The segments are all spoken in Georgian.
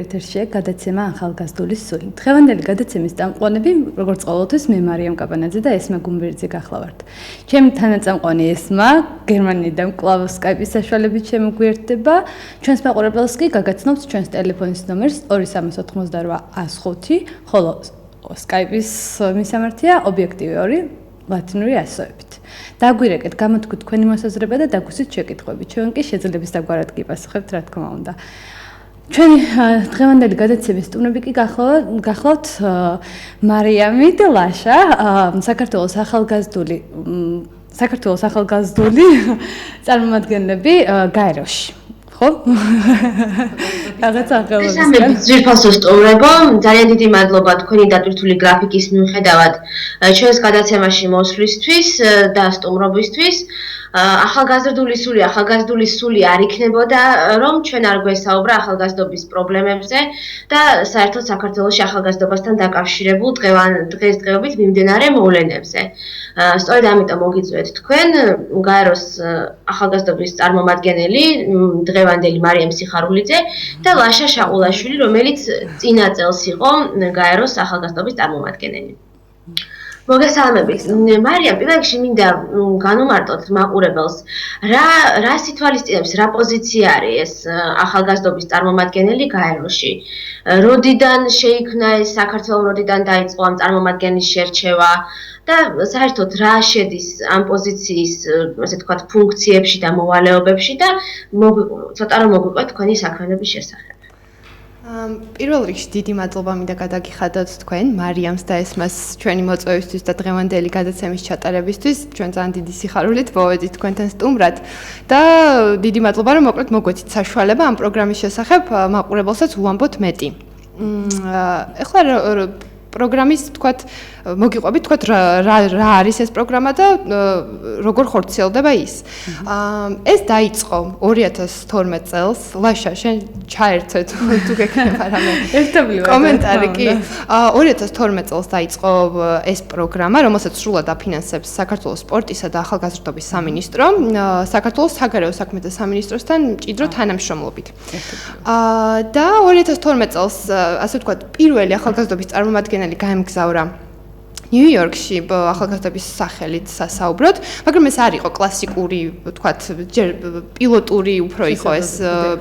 ეთერშია გადაცემა ახალგაზრდული სული. დღევანდელი გადაცემის წამყვანები, როგორც ყოველთვის, მე მარიამ კაბანაძე და ესმა გუმბერძე გახლავართ. ჩემი თანაწამყვანი ესმა გერმანიიდან კლავ სკაიპის საშუალებით შემოგვიერთდება. ჩვენს მაყურებელს კი გაგაცნობთ ჩვენს ტელეფონის ნომერს 2388 105, ხოლო სკაიპის მისამართია ობიექტივი 2 ლათინური ასოებით. დაგვირეკეთ, გამოთქვით თქვენი მოსაზრება და დაგვისვით შეკითხვები. ჩვენ კი შეძლებს დაგვარად გიპასუხებთ, რა თქმა უნდა. ჩვენი დღევანდელი გადაცემის სტუმრები კი გახლავთ მარიამი და ლაშა, საქართველოს ახალგაზრდული წარმომადგენლები გაეროში. ხო? რაღაცა აღელვებისგან. ძირფასო სტუმრებო, ძალიან დიდი მადლობა თქვენი დატვირთული გრაფიკის მიუხედავად ჩვენს გადაცემაში მოსვლისთვის და სტუმრობისთვის. ახალგაზრდული სული არ იქნებოდა, რომ ჩვენ არ გვესაუბრა ახალგაზრდობის პრობლემებზე და საერთოდ საქართველოში ახალგაზრდობასთან დაკავშირებულ დღესდღეობით მიმდინარე მოვლენებზე. სწორედ ამიტომ მოგიწვევთ თქვენ გაეროს ახალგაზრდობის წარმომადგენელი დღევანდელი მარიამ სიხარულიძე და ლაშა შაყულაშვილი, რომელიც წინა წელს იყო გაეროს ახალგაზრდობის წარმომადგენელი. მოგესალმებით. მარიამ, პირველ რიგში მინდა განუმარტოთ მაყურებელს, რა სითვალისწინებს, რა პოზიცია არის ეს ახალგაზრდობის წარმომადგენელი გაეროში. როდიდან შეიქმნა ეს საქართველო, როდიდან დაიწყო ამ წარმომადგენლის შერჩევა და საერთოდ რა შედის ამ პოზიციის, ასე ვთქვათ, ფუნქციებში და მოვალეობებში და ცოტა რომ მოგვიყვეთ თქვენი საქმიანობის შესახებ. პირველ რიგში დიდი მადლობა მინდა გადაგიხადოთ თქვენ მარიამს და ესმას ჩვენი მოწვევისთვის და დღევანდელი გადაცემის ჩატარებისთვის. ჩვენ ძალიან დიდი სიხარულით მოვედით თქვენთან სტუმრად და დიდი მადლობა რომ მოკლედ მოგვეცით საშუალება ამ პროგრამის შესახებ მაყურებელსაც უამბოთ მეტი. ეხლა პროგრამის თქვათ მოგიყვებით თქვათ რა არის ეს პროგრამა და როგორ ხორციელდება ის. ეს დაიწყო 2012 წელს. ლაშა, შენ ჩაერთვე თუ გექნება რამე კომენტარი კი. 2012 წელს დაიწყო ეს პროგრამა, რომელსაც სრულად აფინანსებს საქართველოს სპორტისა და ახალგაზრდობის სამინისტრო, საქართველოს საგარეო საქმეთა სამინისტროსთან მჭიდრო თანამშრომლობით. და 2012 წელს, ასე ვთქვათ, პირველი ახალგაზრდობის წარმომადგენელი გაემგზავრა ნიუ-იორკში ახალგაზრდობის სახელით სასაუბროდ, მაგრამ ეს არ იყო კლასიკური, ვთქვათ, პილოტური უფრო იყო ეს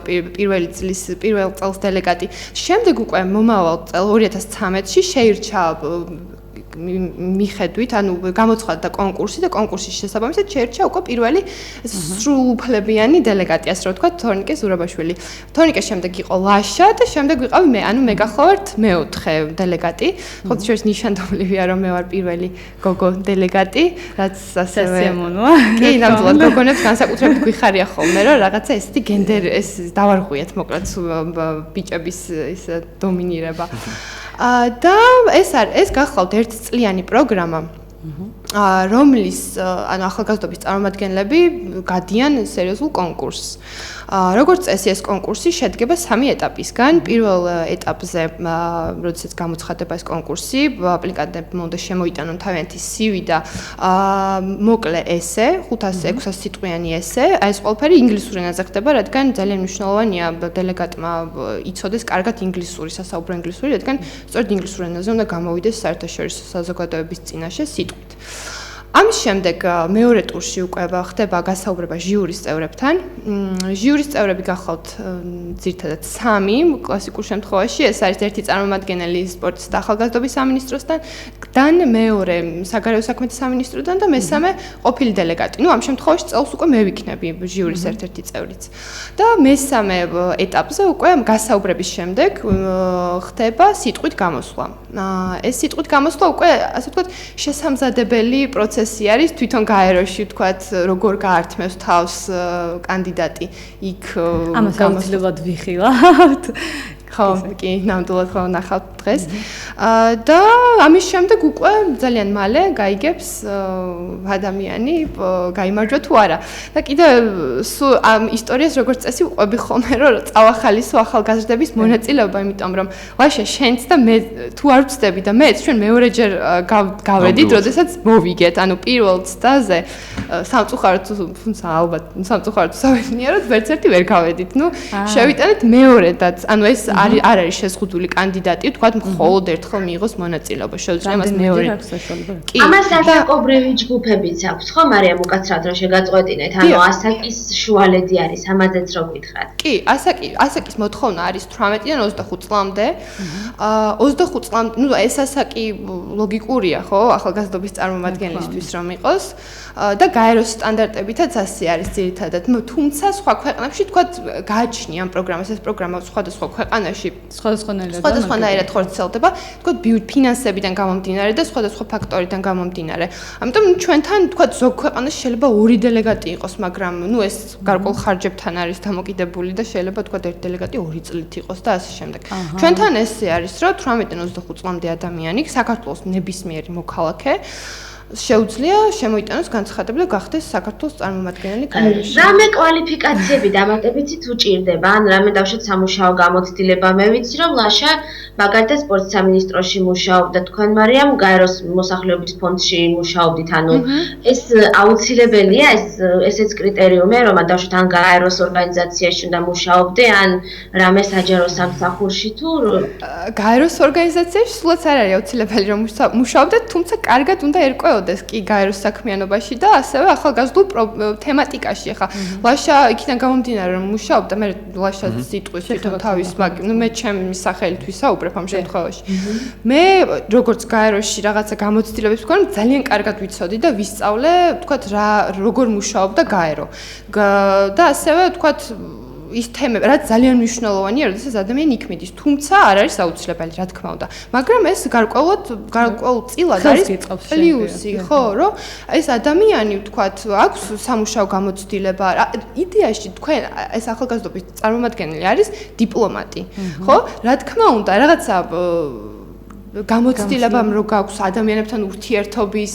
პირველ წელს დელეგატი. შემდეგ უკვე მომავალ წელ 2013-ში შეირჩა მიხედვით, ანუ გამოცხადდა კონკურსი და კონკურსის შესაბამისად შეირჩა უკვე პირველი სრულუფლებიანი დელეგატი, ასე რომ ვთქვათ, თორნიკე ზურაბაშვილი. თორნიკეს შემდეგ იყო ლაშა და შემდეგ ვიყავი მე, ანუ მე გახლავართ მეოთხე დელეგატი. ხოთ შორის ნიშანდობლივია, რომ მე ვარ პირველი გოგო დელეგატი, რაც ასევე კი, ნამდვილად გოგონებს განსაკუთრებით გვიხარია ხოლმე, რომ რაღაცა ესეთი გენდერ ეს დავარღვიათ, მოკლედ ბიჭების ის დომინირება. და ეს გახლავთ ერთწლიანი პროგრამა, რომლის ანუ ახალგაზრდობის წარმომადგენლები გადიან სერიოზულ კონკურსს. როგორც წესი ეს კონკურსი შედგება 3 ეტაპისგან. პირველ ეტაპზე, როდესაც გამოცხადდება ეს კონკურსი, აპლიკანტებმა უნდა შემოიტანონ თავიანთი CV და მოკლე ესე, 500-600 სიტყვიანი ესე. ეს ყველაფერი ინგლისურ ენაზე ხდება, რადგან ძალიან მნიშვნელოვანია დელეგატმა იცოდეს კარგად ინგლისური, სასაუბრო ინგლისური, რადგან სწორედ ინგლისურ ენაზე უნდა გამოვიდეს საერთაშორისო საზოგადოების წინაშე სიტყვით. ამის შემდეგ მეორე ტურში უკვე ხდება გასაუბრება ჟიურის წევრებთან. ჟიურის წევრები გახლავთ ძირითადად 3 კლასიკურ შემთხვევაში, ეს არის ერთი წარმომადგენელი სპორტის და ახალგაზრდობის სამინისტროსთან, მეორე საგარეო საქმეთა სამინისტროდან და მესამე ყოფილი დელეგატი. ნუ ამ შემთხვევაში წელს უკვე მე ვიქნები ჟიურის ერთ-ერთი წევრიც. და მესამე ეტაპზე უკვე გასაუბრების შემდეგ ხდება სიტყვით გამოსვლა. ეს სიტყვით გამოსვლა უკვე ასე ვთქვათ შესამზადებელი პროცესი არის თვითონ გაეროში, ვთქვათ, როგორ გაართმევს თავს კანდიდატი იქ ამას გამოსვლად ვიხილავთ. ხო, კი, ნამდვილად ხო ნახავთ დღეს. და ამის შემდეგ უკვე ძალიან მალე გაიგებს ადამიანი გაიმარჯვა თუ არა. და კიდე სულ ამ ისტორიას როგორც წესი ვყვები ხოლმე, რომ წავახალისო ახალგაზრდების მონაწილეობა, იმიტომ რომ ვაშა შენც და მე თუ არ ვწდები და მეც ჩვენ მეორეჯერ გავედით, როდესაც მოვიგეთ, ანუ პირველ ცდაზე სამწუხაროდ თუმცა ალბათ სამწუხაროდ სამეცნიეროდ ვერც ერთი ვერ გავედით. ნუ შევიტანეთ მეორედაც. ანუ ეს არ არის შეზღუდული კანდიდატი, თქვათ მხოლოდ ერთხელ მიიღოს მონაწილეობა. შეუძლია მას მეორე. კი. ამას ასაკობრივი ჯგუფებიც აქვს, ხო, მარიამ უკაცრავად რომ შეგაწყვეტინეთ. ანუ ასაკის შუალედი არის, ამაზეც რო გითხრათ. კი, ასაკის მოთხოვნა არის 18-დან 25 წლამდე. 25 წლამდე, ნუ ეს ასაკი ლოგიკურია, ხო, ახალგაზრდობის წარმომადგენლისთვის რომ იყოს და გაეროს სტანდარტებითაც ასე არის ძირითადად. თუმცა სხვა ქვეყნებში თქვათ გააჩნია ამ პროგრამას, ეს პროგრამა სხვადასხვა ქვეყანაში სხვადასხვანაირად ხორციელდება, თქვათ ფინანსებიდან გამომდინარე და სხვადასხვა ფაქტორიდან გამომდინარე. ამიტომ ჩვენთან თქვათ ზოგ ქვეყანაში შეიძლება 2 დელეგატი იყოს, მაგრამ ნუ ეს გარკვეულ ხარჯებთან არის დამოკიდებული და შეიძლება თქვათ ერთი დელეგატი 2 წლით იყოს და ასე შემდეგ. ჩვენთან ესე არის, რომ 18-დან 25 წლამდე ადამიანი საქართველოს ნებისმიერი მოქალაქე შეუძლია შემოიტანოს განცხადებული და გახდეს საქართველოს წარმომადგენელი გაეროში. რამე კვალიფიკაციები დამატებითიც უჭირდება, ან რამე დავშოთ სამუშაო გამოცდილება. მე ვიცი, რომ ლაშა მაგალითად სპორტის სამინისტროში მუშაობდა, თქვენ მარიამ გაეროს მოსახლეობის ფონდში მუშაობდით, ანუ ეს აუცილებელია, ესეც კრიტერიუმია, რომ დავშოთ ან გაეროს ორგანიზაციაში უნდა მუშაობდე, ან რამე საჯარო სამსახურში თუ გაეროს ორგანიზაციაში სულაც არ არის აუცილებელი რომ მუშაობდეთ, თუმცა კარგად უნდა ერკვეო კი გაეროს საქმიანობაში და ასევე ახალგაზრდულ თემატიკაში. ახლა ლაშა იქიდან გამომდინარე რომ მუშაობდა, მე ლაშა სიტყვის თვითონ თავის, ნუ მე ჩემი სახელით ვისაუბრებ ამ შემთხვევაში. მე როგორც გაეროში რაღაცა გამოცდილებებს ვქონე, ძალიან კარგად ვიცოდი და ვისწავლე, თქვათ როგორ მუშაობდა გაერო. და ასევე თქვათ ის თემები, რაც ძალიან მნიშვნელოვანია, როდესაც ადამიანი იქ მიდის, თუმცა არ არის აუცილებელი, რა თქმა უნდა. მაგრამ ეს გარკვეულწილად არის პლუსი, ხო, რომ ეს ადამიანი, თქვათ, აქვს სამუშაო გამოცდილება. იდეაში თქვენ ეს ახალგაზრდობის წარმომადგენელი არის დიპლომატი, ხო? რა თქმა უნდა, რაღაცა გამოცდილებამ რო გაქვს ადამიანებთან ურთიერთობის,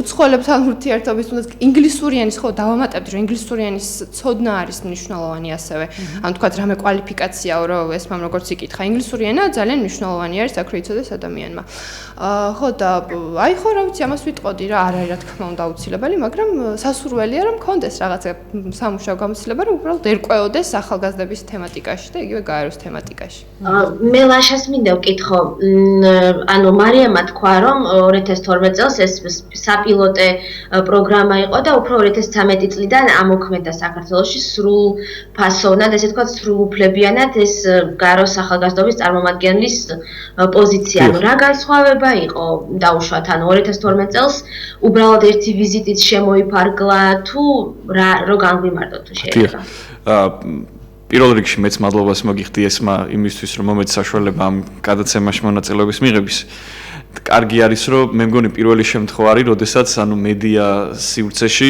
უცხოელებთან ურთიერთობის, თუნდაც ინგლისურიანის ხო დავამატებდი, რომ ინგლისურიანის ცოდნა არის მნიშვნელოვანი ასევე. ან თქვათ რამე კვალიფიკაციაო, რომ ეს მამ როგორც იკითხა, ინგლისური ენა ძალიან მნიშვნელოვანი არის, აქ რო იცოდეს ადამიანმა. ხო და აი ხო რა ვიცი, ამას ვიტყოდი რა, არ არის რა თქმა უნდა აუცილებელი, მაგრამ სასურველია რომ მქონდეს რაღაცა სამუშაო გამოცდილება, რომ უბრალოდ ერკვეოდეს ახალგაზრდების თემატიკაში და იგივე გაეროს თემატიკაში. მე ლაშას მინდა ვკითხო, ანუ მარიამა თქვა რომ 2012 წელს ეს საპილოტე პროგრამა იყო და უფრო 2013 წლიდან ამოქმედა საქართველოში სრულ ფასოვნად, ესე ვთქვათ, სრულუფლებიანად ეს გაეროს ახალგაზრდობის წარმომადგენლის პოზიცია. ანუ რა განსხვავება იყო დაუშვათ, ანუ 2012 წელს უბრალოდ ერთი ვიზიტით შემოიფარგლა თუ რო განგვიმარტოთ თუ შეიძლება. პირველ რიგში მეც მადლობას მოგიხდი ესმა იმისთვის, რომ მომეც საშუალება ამ გადაცემაში მონაწილეობის მიღების. კარგი არის, რომ მე მგონი პირველი შემთხვევა არის, როდესაც ანუ მედია სივრცეში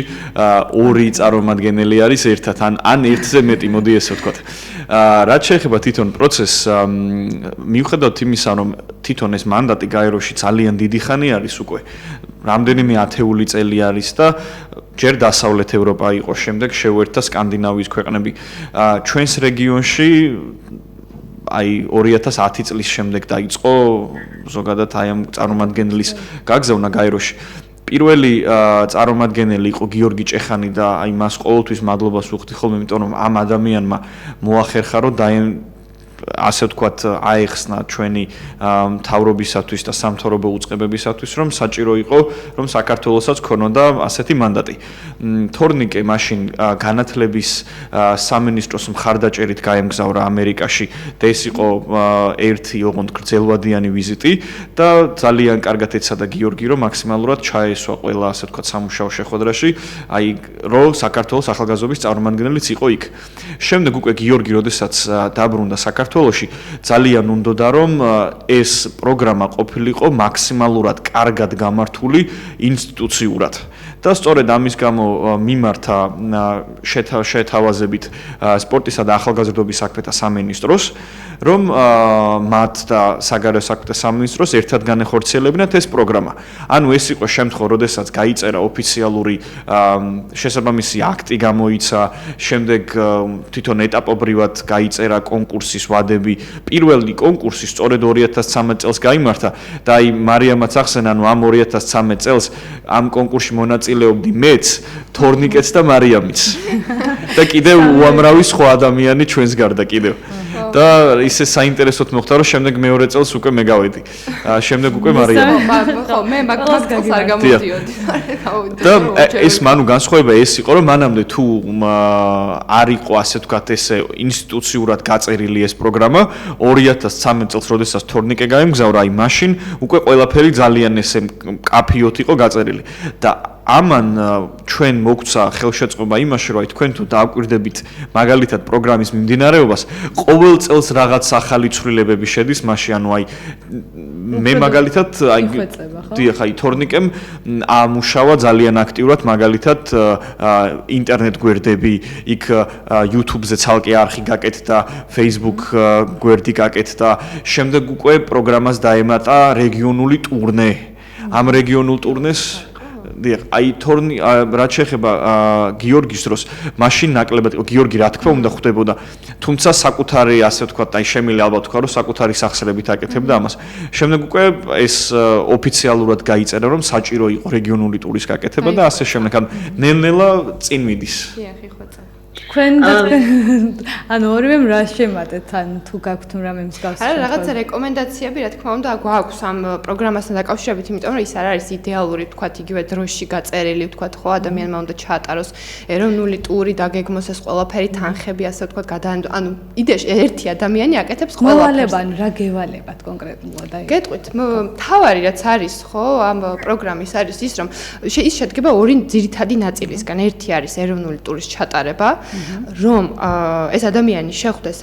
2 წარმომადგენელი არის ერთად, ან ერთზე მეტი, მოდი ესე ვთქვათ. რაც შეეხება თვითონ პროცესს, მიუხედავად იმისა, რომ თვითონ ეს მანდატი გაეროში ძალიან დიდი ხანი არის უკვე, რამდენიმე ათეული წელი არის და ჯერ დასავლეთ ევროპა იყო, შემდეგ შეუერთდა სკანდინავიის ქვეყნები. ჩვენს რეგიონში აი 2010 წლის შემდეგ დაიწყო ზოგადად აი ამ წარმომადგენლის გაგზავნა გაეროში. პირველი წარმომადგენელი იყო გიორგი ჭეხანი და აი მას ყოველთვის მადლობას ვუხდი ხოლმე, იმიტომ რომ ამ ადამიანმა მოახერხა რომ ასე ვთქვათ, აეხსნა ჩვენი მთავრობისათვის და სამთავრობო უწყებებისათვის, რომ საჭირო იყო, რომ საქართველოსაც ქონოდა ასეთი მანდატი. თორნიკე მაშინ განათლების სამინისტროს მხარდაჭერით გაემგზავრა ამერიკაში და ეს იყო ერთი ოღონდ გრძელვადიანი ვიზიტი და ძალიან კარგად ეცადა გიორგი, რომ მაქსიმალურად ჩაესვა ყველა ასე ვთქვათ სამუშაო შეხვედრაში, აი რომ საქართველოს ახალგაზრდობის წარმომადგენელიც იყო იქ. შემდეგ უკვე გიორგი, როდესაც დაბრუნდა საქართველოში, ძალიან უნდოდა რომ ეს პროგრამა ყოფილიყო მაქსიმალურად კარგად გამართული ინსტიტუციურად. და სწორედ ამის გამო მიმართა შეთავაზებით სპორტისა და ახალგაზრდობის საქმეთა სამინისტროს, რომ მათ და საგარეო საქმეთა სამინისტროს ერთად განეხორციელებინათ ეს პროგრამა. ანუ ეს იყო შემთხვევა, როდესაც გაიწერა ოფიციალური შესაბამისი აქტი გამოიცა, შემდეგ თვითონ ეტაპობრივად გაიწერა კონკურსის ვადები. პირველი კონკურსი სწორედ 2013 წელს გაიმართა და აი მარიამაც ახსენა, ანუ ამ 2013 წელს ამ კონკურსში მონაწილეობდი მეც, თორნიკეც და მარიამიც. და კიდევ უამრავი სხვა ადამიანი ჩვენს გარდა კიდევ. და ისე საინტერესოდ მოხდა, რომ შემდეგ მეორე წელს უკვე მე გავედი. შემდეგ უკვე მარიამი. ხო, მე მაგას არ გამოდიოდი. და ეს მანუ განსხვავება ეს იყო, რომ მანამდე თუ არ იყო ასე ვთქვათ ესე ინსტიტუციურად გაწერილი ეს პროგრამა 2013 წელს, როდესაც თორნიკე გაემგზავრა, აი მაშინ უკვე ყველაფერი ძალიან ესე კაფიოთ იყო გაწერილი. და ამან ჩვენ მოგცა ხელშეწყობა იმაში, რომ აი თქვენ თუ დააკვირდებით მაგალითად პროგრამის მიმდინარეობას, ყოველ წელს რაღაც ახალი ცვლილებები შედის მასში, ანუ აი მე მაგალითად აი დიახ, აი თორნიკემ ამუშავა ძალიან აქტიურად მაგალითად ინტერნეტ გვერდები, იქ YouTube-ზე ცალკე არხი გაკეთდა, Facebook გვერდი გაკეთდა, შემდეგ უკვე პროგრამას დაემატა რეგიონული ტურნე. ამ რეგიონულ ტურნეს დიახ, აი თორნი რაც შეეხება გიორგის დროს, მაშინ ნაკლებად გიორგი რა თქმა უნდა ხვდებოდა, თუმცა საკუთარი ასე ვთქვათ, აი შემილი ალბათ ვთქვა, რომ საკუთარი სახსრებით აკეთებდა ამას. შემდეგ უკვე ეს ოფიციალურად გაიწერა, რომ საჭირო იყო რეგიონული ტურის გაკეთება და ასე შემდეგ, ანუ ნელ-ნელა წინ მიდის. დიახ, იხოცე. თქვენ ანუ ორივემ რა შემატეთ, ან თუ გაქვთ რამე მსგავსი? არა, რაღაცა რეკომენდაციები, რა თქმა უნდა, გვაქვს ამ პროგრამასთან დაკავშირებით, იმიტომ რომ ის არ არის იდეალური, თქვათ, იგივე დროში გაწერილი, თქვათ, ხო, ადამიანმა უნდა ჩაატაროს ეროვნული ტური, დაგეგმოს ეს ყველაფერი, თანხები, ასე ვთქვათ, ანუ იდეაში ერთი ადამიანი აკეთებს ყველაფერს. მოვალებან რა გევალებათ კონკრეტულად აი? გეტყვით, თავარი რაც არის, ხო, ამ პროგრამის არის ის, რომ ის შედგება ორი ძირითადი ნაწილისგან. ერთი არის ეროვნული ტურის ჩატარება, რომ ეს ადამიანი შეხვდეს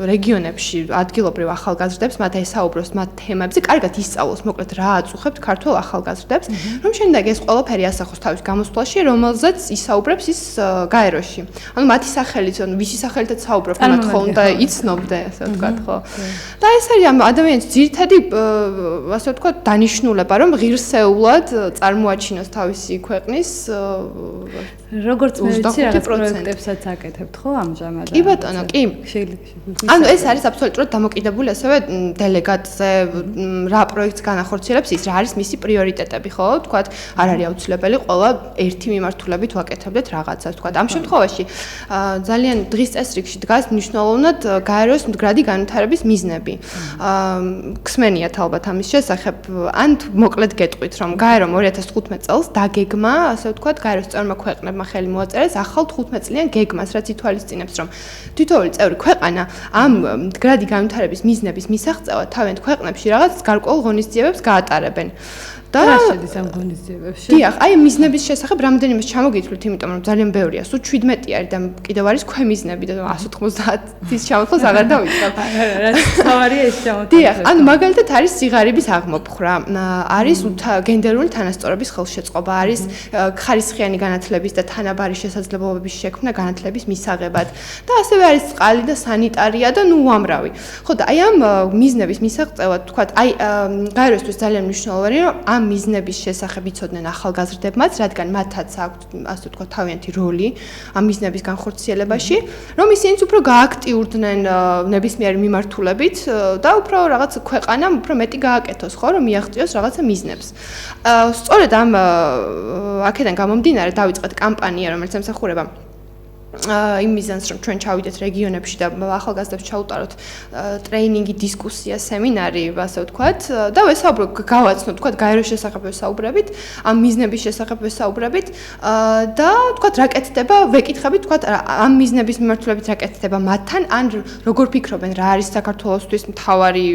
რეგიონებში ადგილობრივ ახალგაზრდებს, მათ ესაუბროს მათ თემებზე, კარგად ისწავლოს, მოკლედ რა აწუხებთ ქართულ ახალგაზრდებს, რომ შემდეგ ეს ყველაფერი ასახოს თავის გამოსვლაში, რომელზეც ისაუბრებს ის გაეროში. ანუ მათი სახელით, ანუ ვისი სახელითაც საუბრობ, მათ ხო უნდა იცნობდე, ასე ვთქვათ, ხო. და ეს არის ამ ადამიანის ძირითადი, ასე ვთქვათ, დანიშნულება, რომ ღირსეულად წარმოაჩინოს თავისი ქვეყნის როგორც მე ვიცი, რაღაც პროექტებსაც აკეთებთ, ხო, ამჟამად? კი ბატონო, კი. შეიძლება. ანუ ეს არის აბსოლუტურად დამოკიდებული ასევე დელეგატზე, რა პროექტს განახორციელებს ის, რა არის მისი პრიორიტეტები, ხო? თქვათ, არ არის აუცილებელი ყველა ერთი მიმართულებით ვაკეთებდეთ რაღაცას, თქვათ. ამ შემთხვევაში ძალიან დღის წესრიგში დგას მნიშვნელოვნად გაეროს მდგრადი განვითარების მიზნები. გსმენიათ ალბათ ამის შესახებ, ან მოკლედ გეტყვით, რომ გაერომ 2015 წელს დაგეგმა, ასე ვთქვათ, გაეროს წევრმა ქვეყნებმა ხელი მოაწერეს ახალ 15 წლიან გეგმას, რაც ითვალისწინებს, რომ თითოეული წევრი ქვეყანა ამ მდგრადი განვითარების მიზნების მისაღწევად თავიანთ ქვეყნებში რაღაც გარკვეულ ღონისძიებებს გაატარებენ. და რა შედის ამ ღონისძიებებში? დიახ, აი მიზნების შესახებ რამდენიმე ჩამოგითვლით, იმიტომ რომ ძალიან ბევრია, სულ 17 არის და კიდევ არის ქვემიზნები და 190-ის ჩამოთვლას აღარ დავიწყებ. რა თავარია ეს ჩამოთვლა? დიახ, ანუ მაგალითად არის სიღარიბის აღმოფხვრა, არის გენდერული თანასწორობის ხელშეწყობა, არის ხარისხიანი განათლების და თანაბარი შესაძლებლობების შექმნა განათლების მისაღებად და ასევე არის წყალი და სანიტარია და ნუ უამრავი. ხო და აი ამ მიზნების მისაღწევად თქვათ, აი გაეროსთვის ძალიან მნიშვნელოვანია, რომ ამ მიზნების შესახებ იცოდნენ ახალგაზრდებმაც, რადგან მათაც აქვთ, ასე ვთქვათ, თავიანთი როლი ამ მიზნების განხორციელებაში, რომ ისინიც უფრო გააქტიურდნენ ნებისმიერი მიმართულებით და უფრო რაღაც ქვეყანამ უფრო მეტი გააკეთოს, ხო, რომ მიაღწიოს რაღაცა მიზნებს. სწორედ ამ აქედან გამომდინარე დავიწყეთ კამპანია, რომელიც ემსახურება იმ მიზანს, რომ ჩვენ ჩავიდეთ რეგიონებში და ახალგაზრდებს ჩაუტაროთ ტრეინინგი, დისკუსია, სემინარი, ასე ვთქვათ, და ვესაუბროთ, გავაცნოთ, ვთქვათ, გაეროს შესახებ ვესაუბრებით, ამ მიზნების შესახებ ვესაუბრებით და ვთქვათ, რა კეთდება, ვეკითხებით, ვთქვათ, ამ მიზნების მიმართულებით რა კეთდება მათთან, ან როგორ ფიქრობენ, რა არის საქართველოსთვის მთავარი,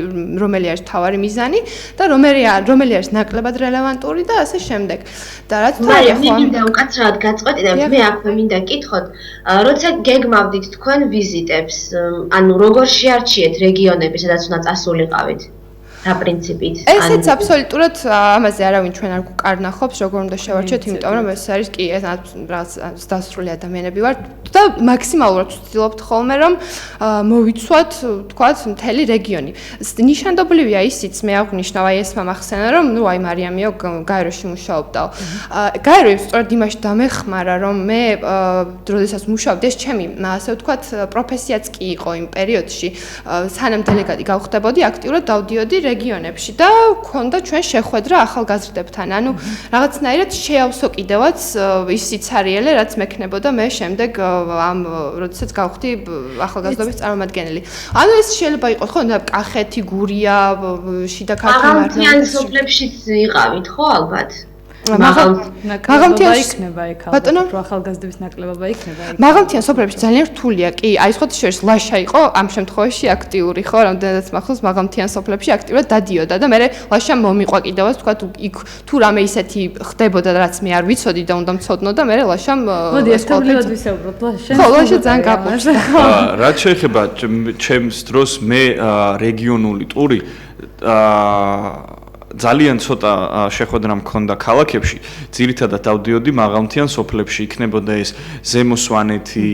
რომელი არის მთავარი მიზანი და რომელი არის ნაკლებად რელევანტური და ასე შემდეგ. და რაც თავია ხო მინდა უკაცრავად გაწყვეტი და მე აქვე მინდა კითხოთ, როცა გეგმავდით თქვენ ვიზიტებს, ანუ როგორ შეარჩიეთ რეგიონები, სადაც უნდა წასულიყავით? რა პრინციპით? ესეც აბსოლუტურად ამაზე არავინ ჩვენ არ გვკარნახობს, როგორ უნდა შევარჩიოთ, იმიტომ რომ ეს არის კი ეს რაღაც დასრული ადამიანები ვართ და მაქსიმალურად ვცდილობთ ხოლმე რომ მოვიცვათ, თქვათ, მთელი რეგიონი. ნიშანდობლივია ისიც, მე აღვნიშნავ აი ეს მომახსენა, რომ ნუ აი მარიამიო გაეროში მუშაობდაო. გაერო სწორედ იმაში დამეხმარა, რომ მე როდესაც მუშაობდი, ეს ჩემი, ასე ვთქვათ, პროფესიაც კი იყო იმ პერიოდში, სანამ დელეგატი გავხდებოდი, აქტიურად დავდიოდი რეგიონებში და მქონდა ჩვენ შეხვედრა ახალგაზრდებთან. ანუ რაღაცნაირად შეავსო კიდევაც ის სიცარიელე, რაც მექნებოდა მე შემდეგ ამ როდესაც გავხდი ახალგაზრდობის წარმომადგენელი. ანუ ეს შეიძლება იყოს ხო, კახეთი, გურია, შიდა ქართული მაღალმთიან სოფლებშიც იყავით ხო ალბათ? მაღალმთიან იქნება იქ ალბათ, რომ ახალგაზრდების ნაკლებობა იქნება იქ. მაღალმთიან სოფლებში ძალიან რთულია, კი, აი სხვათა შორის ლაშა იყო ამ შემთხვევაში აქტიური ხო, რამდენადაც მახსოვს მაღალმთიან სოფლებში აქტიურად დადიოდა და მე ლაშა მომიყვა კიდევაც თქვა იქ თუ რამე ისეთი ხდებოდა რაც მე არ ვიცოდი და უნდა მცოდნო და მე ლაშამ მოდი ერთობლივად ვისაუბროთ ლაშა. ხო, ლაშა ძალიან გაყუჩდა. რაც შეეხება ჩემს დროს მე რეგიონული ტური ძალიან ცოტა შეხვედრა მქონდა ქალაქებში, ძირითადად დავდიოდი მაღალმთიან სოფლებში, იქნებოდა ეს ზემო სვანეთი,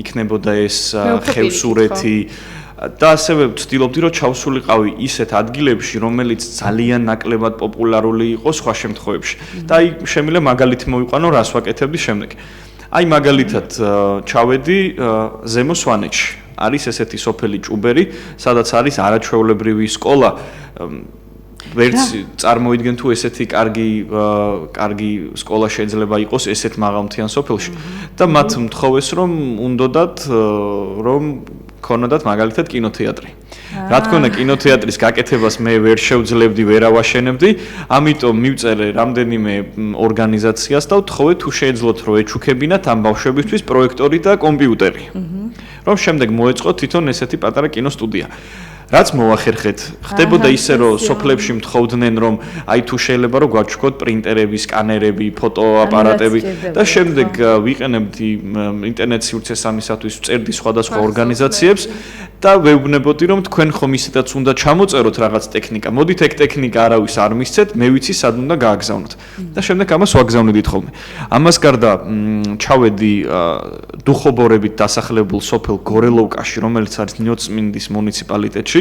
იქნებოდა ეს ხევსურეთი და ასევე ვცდილობდი რომ ჩავსულიყავი ისეთ ადგილებში, რომელიც ძალიან ნაკლებად პოპულარული იყო სხვა შემთხვევებში. და აი შემიძლია მაგალითი მოვიყვანო, რას ვაკეთებდი შემდეგ. აი მაგალითად ჩავედი ზემო სვანეთში. არის ესეთი სოფელი ჭუბერი, სადაც არის არაჩვეულებრივი სკოლა. ვერც წარმოიდგენ თუ ესეთი კარგი სკოლა შეიძლება იყოს ესეთ მაღალმთიან სოფელში და მათ მთხოვეს რომ უნდათ რომ ქონოდათ მაგალითად კინოთეატრი. რა თქმა უნდა კინოთეატრის გაკეთებას მე ვერ შევძლებდი, ვერ ავაშენებდი, ამიტომ მივწერე რამდენიმე ორგანიზაციას და ვთხოვე თუ შეეძლოთ რომ ეჩუქებინათ ამ ბავშვებისთვის პროექტორი და კომპიუტერი. რომ შემდეგ მოეწყოთ თვითონ ესეთი პატარა კინოსტუდია. რაც მოახერხეთ, ხდებოდა ისე რომ სოფლებში მთხოვდნენ რომ აი თუ შეიძლება რომ გვაჩუქოთ პრინტერები, სკანერები, ფოტოაპარატები და შემდეგ ვიყენებდი ინტერნეტ სივრცესამისათვის ვწერდი სხვადასხვა ორგანიზაციებს და ვეუბნებოდი რომ თქვენ ხომ ისედაც უნდა ჩამოწეროთ რაღაც ტექნიკა. მოდით ეგ ტექნიკა არავის არ მისცეთ, მე ვიცი სად უნდა გააგზავნოთ. და შემდეგ ამას ვაგზავნიდით ხოლმე. ამას გარდა ჩავედი დუხობორებით დასახლებულ სოფელ გორელოვკაში, რომელიც არის ნიოცმინდის მუნიციპალიტეტში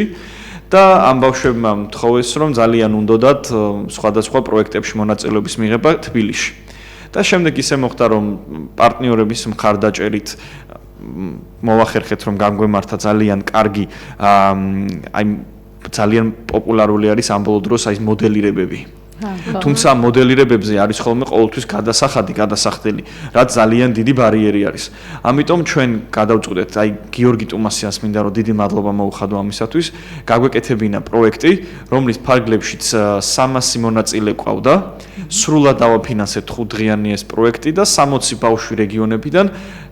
და ამ ბავშვებმა მთხოვეს რომ ძალიან უნდათ სხვადასხვა პროექტებში მონაწილეობის მიღება თბილისში. და შემდეგ ისე მოხდა რომ პარტნიორების მხარდაჭერით მოვახერხეთ რომ გამგვემართა ძალიან კარგი აი ძალიან პოპულარული არის ამ ბოლო დროს აი მოდელირებები. თუმცა მოდელირებებზე არის ხოლმე ყოველთვის გადასახდელი, რაც ძალიან დიდი ბარიერი არის. ამიტომ ჩვენ გადავწყვეტეთ, აი გიორგი ტუმასიანს მინდა რომ დიდი მადლობა მოუხადო ამისათვის, გაგვეკეთებინა პროექტი, რომლის ფარგლებშიც 300 მონაწილე ყავდა, სრულად დავაფინანსეთ 5 დღიანი ეს პროექტი და 60 ბავშვი რეგიონებიდან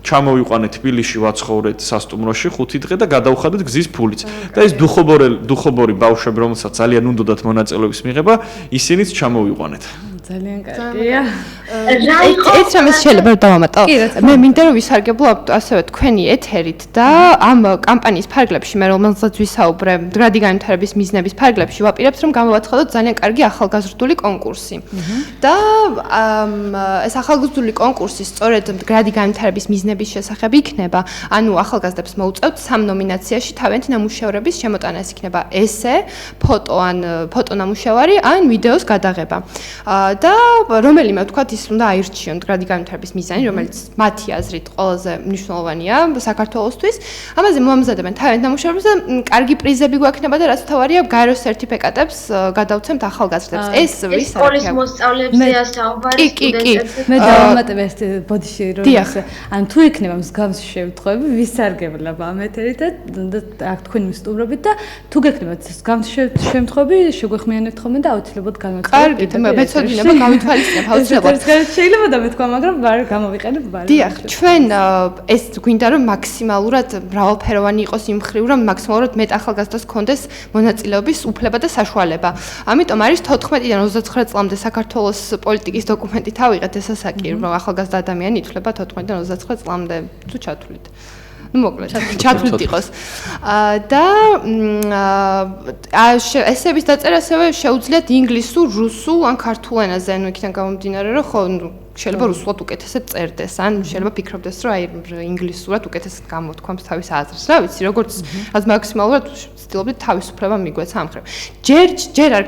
ჩამოვიყვანეთ თბილისში ვაცხოვრეთ სასტუმროში 5 დღე და გადავხადეთ გზის ფულიც. და ეს დუხობორი ბავშვები, რომელსაც ძალიან უნდათ მონაწილეობის მიღება, ისინიც ჩამოვიყვანეთ. ძალიან კარგია. ეს რამეს შეიძლება დავამატო. მე მინდა რომ ვისარგებლო ასევე თქვენი ეთერით და ამ კამპანიის ფარგლებში მე რომელსაც ვისაუბრე, გრადი განვითარების მიზნების ფარგლებში ვაპირებთ რომ გამოვაცხადოთ ძალიან კარგი ახალგაზრდული კონკურსი. და ეს ახალგაზრდული კონკურსი სწორედ გრადი განვითარების მიზნების შესახებ იქნება. ანუ ახალგაზრდებს მოუწევთ 3 ნომინაციაში თავიანთი ნამუშევრების შემოტანა, ეს იქნება ესე, ფოტო ან ფოტონამუშევარი ან ვიდეოს გადაღება. და რომელიმე ვთქვათ ის უნდა აირჩიონ გრადი განვითარების მიზანი, რომელიც მათი აზრით ყველაზე მნიშვნელოვანია საქართველოსთვის. ამაზე მოამზადებენ თავიანთ ნამუშევრებს და კარგი პრიზები გვაქვს და რაც თავარია გაეროს სერტიფიკატებს გადავცემთ ახალგაზრდებს. ეს ვის სკოლის მოსწავლეებზეა საუბარი სტუდენტებზე. მე დავამატებ ეს ბოდიში რომ ან თუ იქნება მსგავსი შემთხვევები, ვისარგებლებ ამ ეთერით და აქ თქვენი მსტუმრობით და თუ გექნებათ მსგავსი შემთხვევები, შეგვეხმიანებთ ხოლმე და აუცილებლად განვაცხადოთ. კარგი, მეცოდინება გავითვალისწინებ აუცილებლად. შეიძლება და მეთქვა, მაგრამ გამოვიყენებ ბარი. დიახ, ჩვენ ეს გვინდა რომ მაქსიმალურად მრავალფეროვანი იყოს იმ მხრივ, რომ მაქსიმალურად მეტ ახალგაზრდას ჰქონდეს მონაწილეობის უფლება და საშუალება. ამიტომ არის 14-დან 29 წლამდე საქართველოს პოლიტიკის დოკუმენტით ავიღეთ ეს ასაკი, რომ ახალგაზრდა ადამიანი ითვლება 14-დან 29 წლამდე თუ ჩათვლით. ну მოკლედ ჩათვლით იყოს და ესების დაწერა ასევე შეუძლიათ ინგლისურ, რუსულ ან ქართულ ენაზე, ანუ იქიდან გამომდინარე, რომ ხო შეიძლება რუსულად უკეთესად წერდეს, ან შეიძლება ფიქრობდეს, რომ აი ინგლისურად უკეთესად გამოთქვამს თავის აზრს. რა ვიცი, როგორც რაც მაქსიმალურად ვცდილობდი თავისუფლება მიგვეც ამ მხრივ. ჯერ არ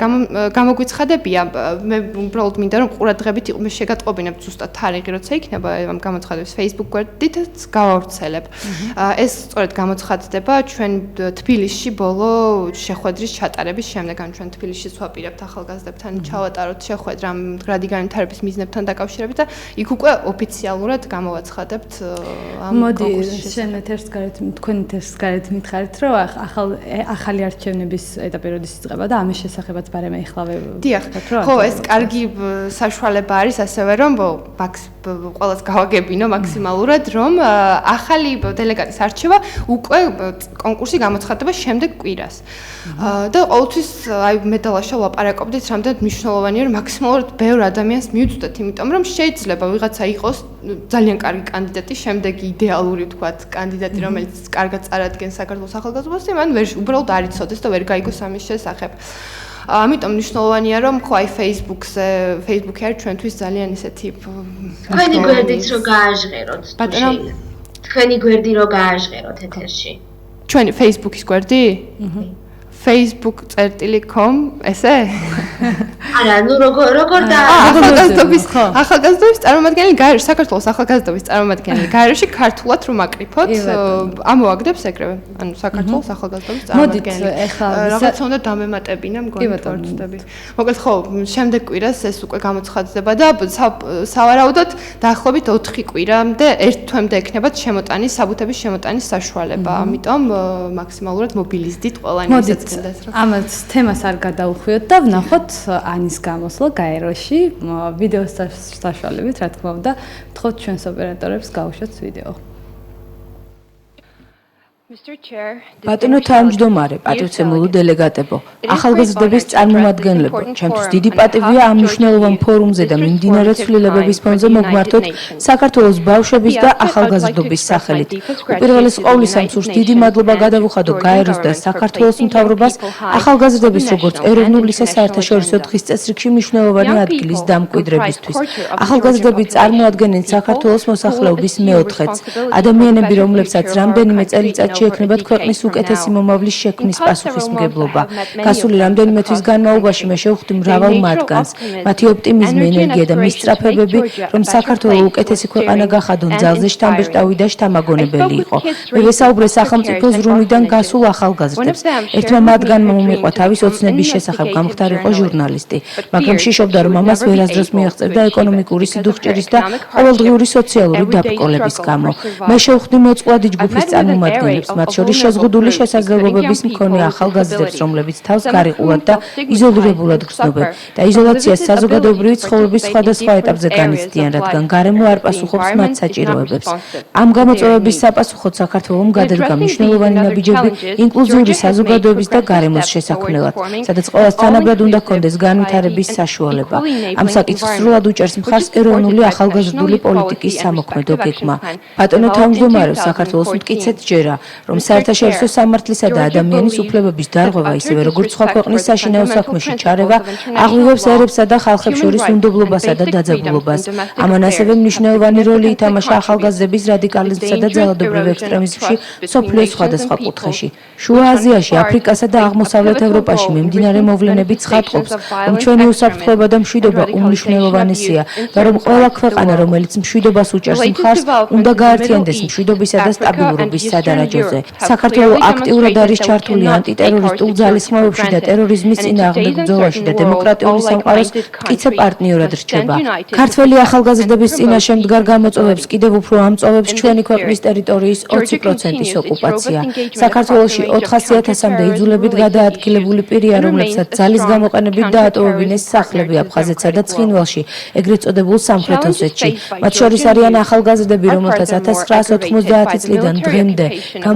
გამოგვიცხადებია, მე უბრალოდ მინდა რომ ყურადღებით მე შეგატყობინებ ზუსტად თარიღი, როცა იქნება ამ გამოცხადების Facebook გვერდითაც გავავრცელებ. ეს სწორედ გამოცხადდება ჩვენ თბილისში ბოლო შეხვედრის ჩატარების შემდეგ, ან ჩვენ თბილისშიც ვაპირებთ ახალგაზრდებთან ჩავატაროთ შეხვედრა ამ მდგრადი განვითარების მიზნებთან დაკავშირებით და იქ უკვე ოფიციალურად გამოვაცხადებთ ამ კონკურსის შენ ეთერს გარეთ თქვენ ეთერს გარეთ მითხარით რომ ახალი არჩევნების ეტაპი როდის იწყება და ამის შესახებაც ბარემ ეხლავე დიახ ხო ეს კარგი საშუალება არის ასევე რომ ყველას გავაგებინო მაქსიმალურად რომ ახალი დელეგატის არჩევა უკვე კონკურსი გამოცხადდება შემდეგ კვირას და ყოველთვის აი მე და ლაშა ვლაპარაკობდით რამდენად მნიშვნელოვანია რომ მაქსიმალურად ბევრ ადამიანს მიუწვდეთ იმიტომ რომ შეიძლება ვიღაცა იყოს ძალიან კარგი კანდიდატი, შემდეგი იდეალური ვთქვათ, კანდიდატი, რომელიც კარგად წარადგენს საქართველოს ახალგაზრდობას, მან ვერ უბრალოდ არ იცოდეს და ვერ გაიგოს ამის შესახებ. ამიტომ მნიშვნელოვანია რომ ხო აი Facebook-ი არის ჩვენთვის ძალიან ისეთი თქვენი გვერდით რო გააჟღეროთ. თქვენი გვერდი რო გააჟღეროთ ეთერში. ჩვენი Facebook-ის გვერდი? facebook.com ესე? არა, ნუ როგორ და ახალგაზრდობის წარმომადგენელი გაეროში, საქართველოს ახალგაზრდობის წარმომადგენელი გაეროში ქართულად რომ აკრიფოთ, ამოაგდებს ეგრევე. ანუ საქართველოს ახალგაზრდობის წარმომადგენელი. მოდით, ეხლა რაღაც უნდა დამემატებინა მგონი თორცდები. მოკლედ ხო, შემდეგ კვირას ეს უკვე გამოცხადდება და სავარაუდოდ დაახლოებით 4 კვირამდე ერთ თვემდე ექნებათ შემოტანის, საბუთების შემოტანის საშუალება. ამიტომ მაქსიმალურად მობილიზდით ყველანი ისაც ამას თემას არ გადაუხვიოთ და ვნახოთ ანის გამოსვლა გაეროში ვიდეოს საშუალებით, რა თქმა უნდა, ვთხოვთ ჩვენს ოპერატორებს გაუშვათ ვიდეო. ბატონო თავმჯდომარე, პატივცემულო დელეგატებო, ახალგაზრდების წარმომადგენლებო, ჩემთვის დიდი პატივია ამ მნიშვნელოვან ფორუმზე და მიმდინარე ცვლილებების ფონზე მოგმართოთ საქართველოს ბავშვების და ახალგაზრდობის სახელით. უპირველეს ყოვლისა, მსურს დიდი მადლობა გადავუხადო გაეროს და საქართველოს მთავრობას ახალგაზრდების როგორც ეროვნული ისე საერთაშორისო დღის წესრიგში მნიშვნელოვანი ადგილის დამკვიდრებისთვის. ახალგაზრდები წარმოადგენენ საქართველოს მოსახლეობის მეოთხედს, ადამიანები, რომლებსაც რამდენიმე წელიწადში ექნებათ ქვეყნის უკეთესი მომავლის შექმნის პასუხისმგებლობა. გასული რამდენიმე თვის განმავლობაში მე შევხვდი მრავალ მათგანს. მათი ოპტიმიზმი, ენერგია და მისწრაფებები, რომ საქართველოს უკეთესი ქვეყანა გახადონ, ძალზე შთამბეჭდავი და შთამაგონებელი იყო. მე ვესაუბრე სახელმწიფო ზრუნვიდან გასულ ახალგაზრდებს. ერთმა მათგანმა მომიყვა თავის ოცნების შესახებ გამხდარიყო ჟურნალისტი, მაგრამ შიშობდა, რომ ამას ვერასდროს მიაღწევდა ეკონომიკური სიდუხჭირის და ყოველდღიური სოციალური დაბრკოლების გამო. მე შევხვდი მოწყვლადი ჯგუფის წარმომადგენლებს, მათ შორის შეზღუდული შესაძლებლობების მქონე ახალგაზრდებს, რომლებიც თავს გარიყულად და იზოლირებულად გრძნობენ და იზოლაციას საზოგადოებრივი ცხოვრების სხვადასხვა ეტაპზე განიცდიან, რადგან გარემო არ პასუხობს მათ საჭიროებებს. ამ გამოწვევების საპასუხოდ საქართველოს გადადგა მნიშვნელოვანი ნაბიჯები ინკლუზიური საზოგადოების და გარემოს შესაქმნელად, სადაც ყოველს თანაბრად უნდა ჰქონდეს განვითარების საშუალება. ამ საკითხს სრულად უჭერს მხარს ეროვნული ახალგაზრდული პოლიტიკის სამოქმედო გეგმა. ბატონო თავმჯდომარე, საქართველოს მტკიცედ ჯერა, რომ საერთაშორისო სამართლისა და ადამიანის უფლებების დარღვევა, ისევე როგორც სხვა ქვეყნის საშინაო საქმეში ჩარევა, აღღვევებს ერებსა და ხალხებს შორის უნდობლობასა და დაძაბულობას. ამან ასევე მნიშვნელოვანი როლი ითამაშა ახალგაზრდების რადიკალიზმსა და ძალადობრივ ექსტრემიზმში მსოფლიოს სხვადასხვა კუთხეში. შუა აზიაში, აფრიკასა და აღმოსავლეთ ევროპაში მიმდინარე მოვლენები ცხადყოფს, რომ ჩვენი უსაფრთხოება და მშვიდობა უმნიშვნელოვანესია და რომ ყველა ქვეყანა, რომელიც მშვიდობას უჭერს მხარს, უნდა გაერთიანდეს მშვიდობისა და სტაბილურობის სადარაჯოზე. საქართველოს აქტიურად არის ჩართული ანტიტერორისტულ ძალისხმევებში და ტერორიზმის წინააღმდეგ ბრძოლაში და დემოკრატიული სამყაროს მტკიცე პარტნიორად რჩება. ქართველი ახალგაზრდების წინაშე მდგარ გამოწვევებს კიდევ უფრო ამწოვებს ჩვენი ქვეყნის ტერიტორიის 20%-ის ოკუპაცია. საქართველოში 400.000-მდე იძულებით გადაადგილებული პირია, რომლებსაც ძალის გამოყენებით დაატოვებინეს სახლები აფხაზეთსა და ცხინვალში, ეგრეთ წოდებულ სამხრეთ ოსეთში. მათ შორის არიან ახალგაზრდები, რომელთაც 1990 წლიდან დღემდე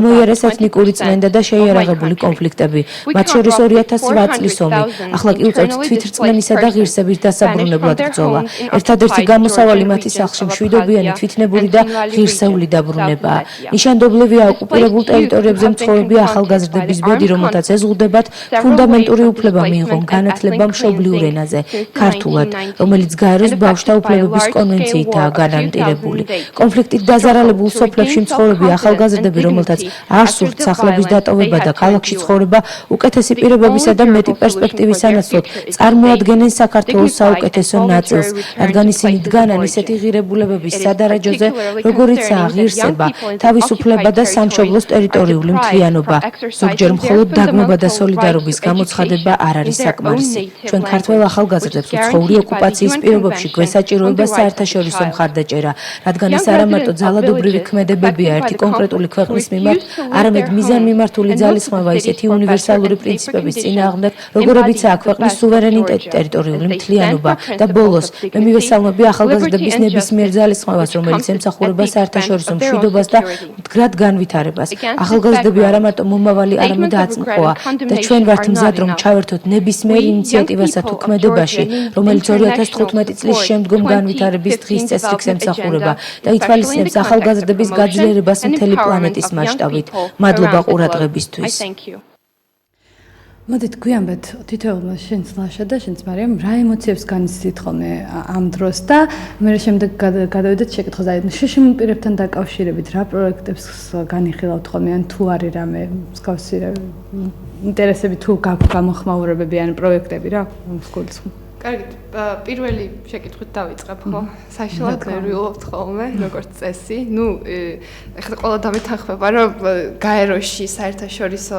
გამოიარეს ეთნიკური წმენდა და შეიარაღებული კონფლიქტები. მათ შორის 2008 წლის ომი. ახლა კი უწევთ თვითრწმენისა და ღირსების დასაბრუნებლად ბრძოლა. ერთადერთი გამოსავალი მათი სახლში მშვიდობიანი, თვითნებური და ღირსეული დაბრუნებაა. ნიშანდობლივია ოკუპირებულ ტერიტორიებზე მცხოვრები ახალგაზრდების ბედი, რომელთაც ეზღუდებათ ფუნდამენტური უფლება მიიღონ განათლება მშობლიურ ენაზე, ქართულად, რომელიც გაეროს ბავშვთა უფლებების კონვენციითაა გარანტირებული. კონფლიქტით დაზარალებულ სოფლებში მცხოვრები ახალგაზრდები, რომელთაც არ სურთ სახლების დატოვება და ქალაქში ცხოვრება, უკეთესი პირობებისა და მეტი პერსპექტივის სანაცვლოდ წარმოადგენენ საქართველოს საუკეთესო ნაწილს, რადგან ისინი დგანან ისეთი ღირებულებების სადარაჯოზე, როგორიცაა ღირსება, თავისუფლება და სამშობლოს ტერიტორიული მთლიანობა. ზოგჯერ მხოლოდ დაგმობა და სოლიდარობის გამოცხადება არ არის საკმარისი. ჩვენ ქართველ ახალგაზრდებს უცხოური ოკუპაციის პირობებში გვესაჭიროება საერთაშორისო მხარდაჭერა, რადგან ეს არა მარტო ძალადობრივი ქმედებებია ერთი კონკრეტული ქვეყნის მიმართ, არამედ მიზანმიმართული ძალისხმევა ისეთი უნივერსალური პრინციპების წინააღმდეგ, როგორებიცაა ქვეყნის სუვერენიტეტი, ტერიტორიული მთლიანობა და ბოლოს მე მივესალმები ახალგაზრდების ნებისმიერ ძალისხმევას, რომელიც ემსახურება საერთაშორისო მშვიდობას და მდგრად განვითარებას. ახალგაზრდები არა მარტო მომავალი, არამედ აწმყოა და ჩვენ ვართ მზად რომ ჩავერთოთ ნებისმიერ ინიციატივასა თუ ქმედებაში, რომელიც 2015 წლის შემდგომ განვითარების დღის წესრიგს ემსახურება და ითვალისწინებს ახალგაზრდების გაძლიერებას მთელი პლანეტის მასშტაბით. მადლობა ყურადღებისთვის. მოდით გვიანბეთ თითოეულმა შენს ლაშა და შენს მარიამ რა ემოციებს განიცდით ხოლმე ამ დროს და მე შემდეგ გადავიდეთ შეკითხვაზე. აი შშმპირებთან დაკავშირებით რა პროექტებს განიხილავთ ხოლმე ან თუ არის რამე მსგავსი ინტერესები თუ გაქვთ გამოხმაურებები ან პროექტები რა მსგავსი. კარგით, პირველი შეკითხვით დავიწყებ ხო? საშუალოდ ნერვიულობთ ხოლმე, როგორც წესი. ეხლა ყველა დამეთანხმება, რომ გაეროში საერთაშორისო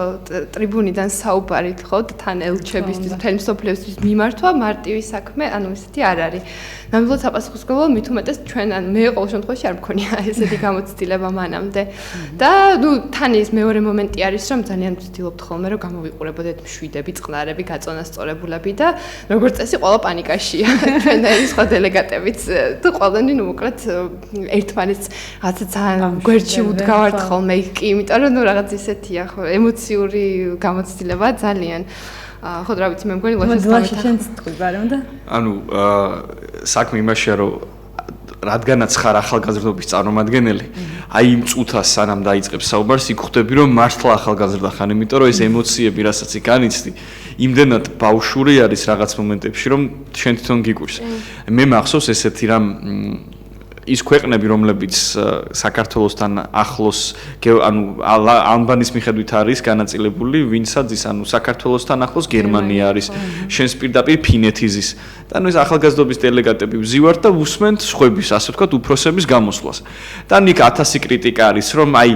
ტრიბუნიდან საუბარით ხო, თან ელჩებისთვის, მთელი მსოფლიოსთვის მიმართვა მარტივი საქმე, ანუ ისეთი არ არის. ნამდვილად საპასუხისმგებლო მით უმეტეს ჩვენ მე ყოველ შემთხვევაში არ მქონია ესეთი გამოცდილება მანამდე. და თან ის მეორე მომენტი არის, რომ ძალიან ვცდილობთ ხოლმე, რომ გამოვიყურებოდეთ მშვიდები, წყნარები, გაწონასწორებულები და როგორც წესი ყველა პანიკაშია. ჩვენერი სხვა დელეგატებიც და ყველანი მოკლედ ერთმანეთს რაღაცა ძალიან გვერდში უდგავართ ხოლმე კი, იმიტომ რომ რაღაც ისეთია ხო, ემოციური გამოცდილება ძალიან. ხო რა ვიცი მე მგონი ლაშაშენს თქვი ბარემ და ანუ საქმე იმაშია რომ რადგანაც ხარ ახალგაზრდობის წარმომადგენელი აი იმ წუთას სანამ დაიწყებს საუბარს იქ ხვდები რომ მართლა ახალგაზრდა ხარ იმიტომ რომ ეს ემოციები რასაც იქ განიცდი იმდენად ბავშვური არის რაღაც მომენტებში რომ შენ თვითონ გიკვირს მე მახსოვს ესეთი რამ ის ქვეყნები რომლებიც საქართველოსთან ახლოს ანუ ალბანის მიხედვით არის განაწილებული ვინცაც ის ანუ საქართველოსთან ახლოს გერმანია არის შენს პირდაპირ ფინეთი ზის და ანუ ეს ახალგაზრდობის დელეგატები ვზივართ და უსმენთ სხვების ასე ვთქვათ უფროსების გამოსვლას და ნიკ 1000 კრიტიკა არის რომ აი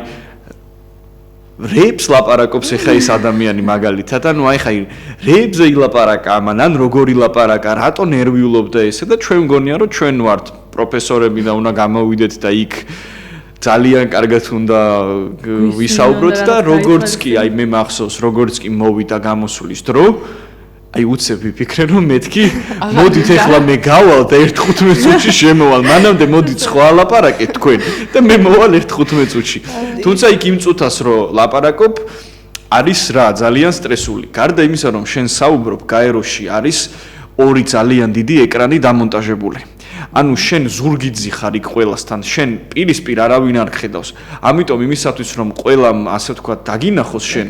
რეებს ლაპარაკობს ეხა ეს ადამიანი მაგალითად ანუ აი ხაი რეებზე ილაპარაკა ამან ან როგორ ილაპარაკა რატო ნერვიულობდა ესე და ჩვენ მგონია რომ ჩვენ ვართ პროფესორები და უნდა გამოვიდეთ და იქ ძალიან კარგად უნდა ვისაუბროთ და როგორც კი აი მე მახსოვს როგორც კი მოვიდა გამოსვლის დრო აი უცებ ვიფიქრე რომ მეთქი მოდით ეხლა მე გავალ და 1-15 წუთში შემოვალ მანამდე მოდით სხვა ლაპარაკეთ თქვენ და მე მოვალ 1-15 წუთში თუმცა იქ იმ წუთას რო ლაპარაკობ არის რა ძალიან სტრესული გარდა იმისა რომ შენ საუბრობ გაეროში არის ორი ძალიან დიდი ეკრანი დამონტაჟებული ანუ შენ ზურგიძი ხარ იქ ყველასთან შენ პირისპირ არავინ არ ხედავს ამიტომ იმისათვის რომ ყველამ ასე ვთქვათ დაგინახოს შენ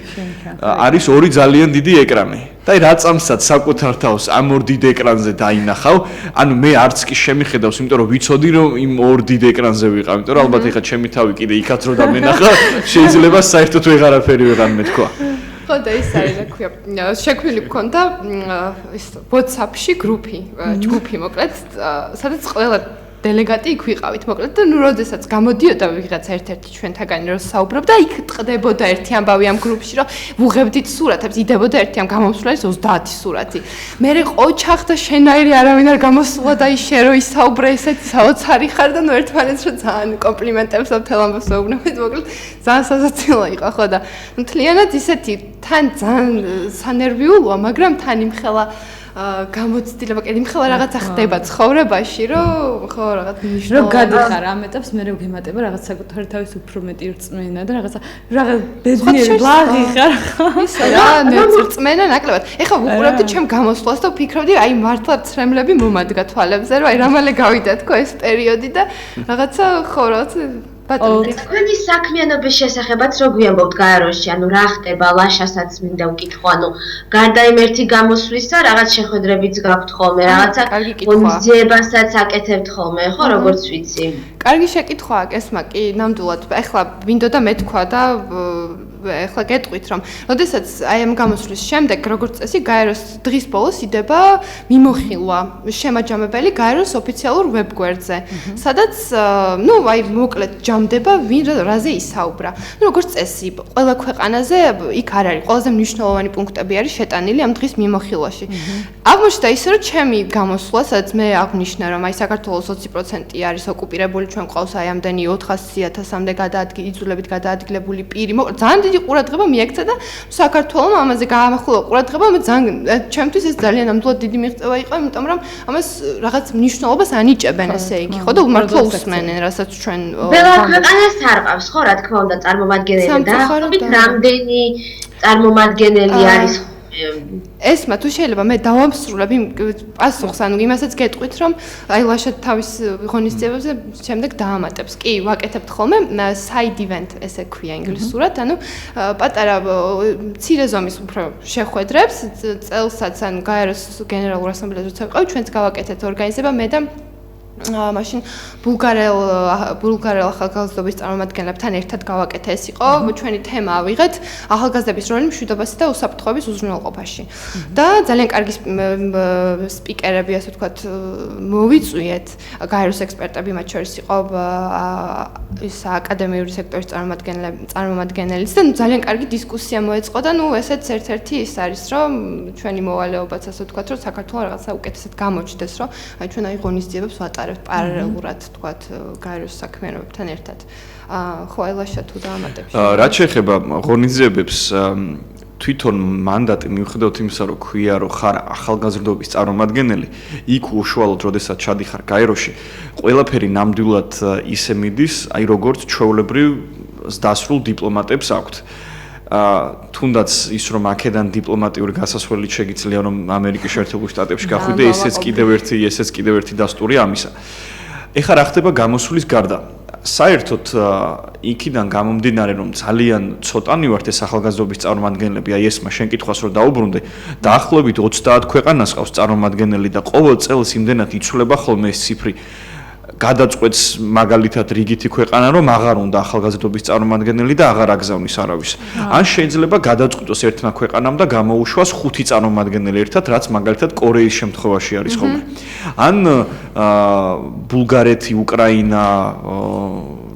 არის ორი ძალიან დიდი ეკრანი და რა წამსაც საკუთარ თავს ამ ორ დიდ ეკრანზე დაინახავ ანუ მე არც კი შემიხედავს იმიტომ რომ ვიცოდი რომ იმ ორ დიდ ეკრანზე ვიყავ იმიტომ რომ ალბათ ეხა ჩემი თავი კიდე იქაც რო დამენახა შეიძლება საერთოდ ვეღარაფერი ვეღარ მეთქვა ხო და ის არის რა ქვია შექმნილი მქონდა ის WhatsApp-ში ჯგუფი მოკლედ სადაც ყველა დელეგატი იქ ვიყავით მოკლედ და ნუ როდესაც გამოდიოდა ვიღაც ერთ-ერთი ჩვენთაგანი რომ საუბრობდა იქ ტყდებოდა ერთი ამბავი ამ გრუპში რომ ვუღებდით სურათებს იდებოდა ერთი ამ გამოსვლის 30 სურათი მე ყოჩახ და შენაირი არავინ არ გამოსულა და ის შე რომ ისაუბრე ესეთი საოცარი ხარ და ნუ ერთმანეთს რომ ძალიან კომპლიმენტებს მთელ ამბავს ვეუბნებით მოკლედ ძალიან სასაცილო იყო ხო და მთლიანად ისეთი თან ძალიან სანერვიულოა მაგრამ თან იმხელა გამოცდილება, კიდე იმხელა რაღაცა ხდება ცხოვრებაში, რომ ხო რაღაც მნიშვნელოვანი. რომ გადიხარ ამ ეტაპს, მე რო გემატება რაღაც საკუთარი თავის უფრო მეტი რწმენა და რაღაც ბედნიერი ბლაღი ხარ ხო? ისე რა, რწმენა ნაკლებად. ეხლა ვუყურებდი ჩემ გამოსვლას და ვფიქრობდი, აი მართლა ცრემლები მომადგა თვალებზე, რომ აი რა მალე გავიდა თქო ეს პერიოდი და რაღაცა ხო რაღაც ბატონი. თქვენი საქმიანობის შესახებაც რო გვიამბობთ გაეროში, ანუ რა ხდება, ლაშასაც მინდა ვკითხო, ანუ გარდა იმ ერთი გამოსვლისა, რაღაც შეხვედრებიც გაქვთ ხოლმე, რაღაცა ღონისძიებასაც აკეთებთ ხოლმე, ხო, როგორც ვიცი. კარგი შეკითხვაა ესმა კი, ნამდვილად. ეხლა მინდოდა მე თქვა და ეხლა გეტყვით რომ, როდესაც აი ამ გამოსვლის შემდეგ, როგორც წესი, გაეროს დღის ბოლოს იდება მიმოხილვა შემაჯამებელი გაეროს ოფიციალურ ვებგვერდზე, სადაც ნუ აი მოკლედ ჯამდება ვინ რაზე ისაუბრა. ნუ როგორც წესი, ყველა ქვეყანაზე იქ არ არის, ყველაზე მნიშვნელოვანი პუნქტები არის შეტანილი ამ დღის მიმოხილვაში. აღმოჩნდა ისე რომ ჩემი გამოსვლა, სადაც მე აღნიშნა რომ აი საქართველოს 20% არის ოკუპირებული, ჩვენ ყავს აი ამდენი 400,000-მდე იძულებით გადაადგილებული პირი. ძალიან დიდი ყურადღება მიექცა და საქართველოს ამაზე გაამახვილა ყურადღება, მე ძალიან ჩემთვის ეს ძალიან ნამდვილად დიდი მიღწევა იყო, იმიტომ რომ ამას რაღაც მნიშვნელობას ანიჭებენ ესე იგი, ხო და მართლა უსმენენ, რასაც ჩვენ ქვეყანას არ ყავს, ხო, რა თქმა უნდა, წარმომადგენელი და რამდენი წარმომადგენელი არის ესმა თუ შეიძლება მე დავამსრულებ იმ პასუხს, ანუ იმასაც გეტყვით, რომ აი ლაშად თავის ღონისძიებებზე შემდეგ დაამატებს. კი, ვაკეთებთ ხოლმე side event, ესე ქვია ინგლისურად, ანუ პატარა მცირე ზომის უფრო შეხვედრებს, წელსაც ან გაეროს გენერალურ ასამბლეაზე როცა ვიყავ, ჩვენც გავაკეთეთ ორგანიზება მე და მაშინ ბულგარელ ახალგაზრდობის წარმომადგენლებთან ერთად გავაკეთე ეს იყო ჩვენი თემა ავიღეთ ახალგაზრდების როლი მშვიდობასა და უსაფრთხოების უზრუნველყოფაში და ძალიან კარგი სპიკერები ასე ვთქვათ მოვიწვიეთ გაეროს ექსპერტები მათ შორის იყო ის აკადემიური სექტორის წარმომადგენელიც და ძალიან კარგი დისკუსია მოეწყო და ნუ ესეც ერთ-ერთი ის არის რომ ჩვენი მოვალეობაც ასე ვთქვათ რომ საქართველოს რაღაცა უკეთესად გამოჩნდეს რომ აი ჩვენ აი ღონისძიებებს ვატარებთ პარალელურად თქვათ გაეროს საქმიანობებთან ერთად. ხო, აი ლაშა თუ დაამატებს. რაც შეეხება ღონისძიებებს თვითონ მანდატი მიუხედავად იმისა, რომ ქვია, რომ ხარ ახალგაზრდობის წარმომადგენელი, იქ უშუალოდ როდესაც ჩადიხარ გაეროში, ყველაფერი ნამდვილად ისე მიდის, აი როგორც ჩვეულებრივ დასრულ დიპლომატებს აქვთ. თუნდაც ის რომ აქედან დიპლომატიური გასასვლელით შეგიძლია რომ ამერიკის შეერთებულ შტატებში გახვიდე, ესეც კიდევ ერთი დასტური ამისა. ეხლა რა ხდება გამოსვლის გარდა? საერთოდ იქიდან გამომდინარე რომ ძალიან ცოტანი ვართ ეს ახალგაზრდობის წარმომადგენლები, აი ესმა შენ კითხვას რომ დაუბრუნდე, დაახლოებით 30 ქვეყანას ყავს წარმომადგენელი და ყოველ წელს იმდენად იცვლება ხოლმე ეს ციფრი. გადაწყვეტს მაგალითად რიგითი ქვეყანა რომ აღარ უნდა ახალგაზრდობის წარმომადგენელი და აღარ აგზავნის არავის. ან შეიძლება გადაწყვიტოს ერთმა ქვეყანამ და გამოუშვას 5 წარმომადგენელი ერთად, რაც მაგალითად კორეის შემთხვევაში არის ხოლმე. ან ბულგარეთი, უკრაინა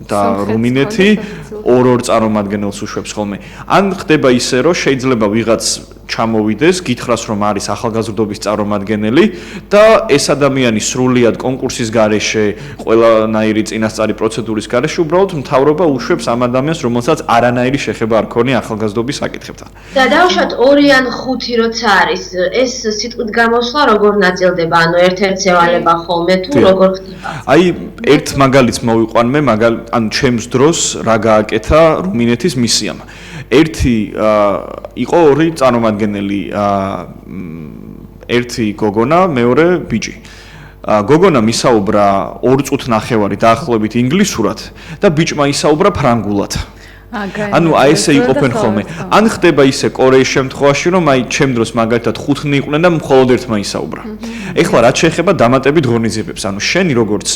და რუმინეთი ორ წარმომადგენელს უშვებს ხოლმე. ან ხდება ისე რომ შეიძლება ვიღაც ჩამოვიდეს, გითხრას რომ არის ახალგაზრდობის წარმომადგენელი და ეს ადამიანი სრულიად კონკურსის გარეშე, ყველანაირი წინასწარი პროცედურის გარეშე უბრალოდ მთავრობა უშვებს ამ ადამიანს, რომელსაც არანაირი შეხება არ ქონია ახალგაზრდობის საკითხებთან. და დავუშვათ 2 ან 5 როცა არის, ეს სიტყვით გამოსვლა როგორ ნაწილდება, ანუ ერთ-ერთ ევალება ხოლმე თუ როგორ ხდება? აი, ერთ მაგალითს მოვიყვანმე, ან ჩემს დროს რა გააკეთა რუმინეთის მისიამ. ერთი იყო 2 წარმომადგენელი, ერთი გოგონა, მეორე ბიჭი. გოგონა მისაუბრა 2 წუთნახევარი დაახლოებით ინგლისურად და ბიჭმა ისაუბრა ფრანგულად. ანუ აი ესე იყოფენ ხოლმე. ან ხდება ისე კორეის შემთხვევაში, რომ აი ჩემ დროს მაგალითად 5 იყვნენ და მხოლოდ ერთმა ისაუბრა. ეხლა რაც შეეხება დამატებით ღონისძიებებს, ანუ შენი როგორც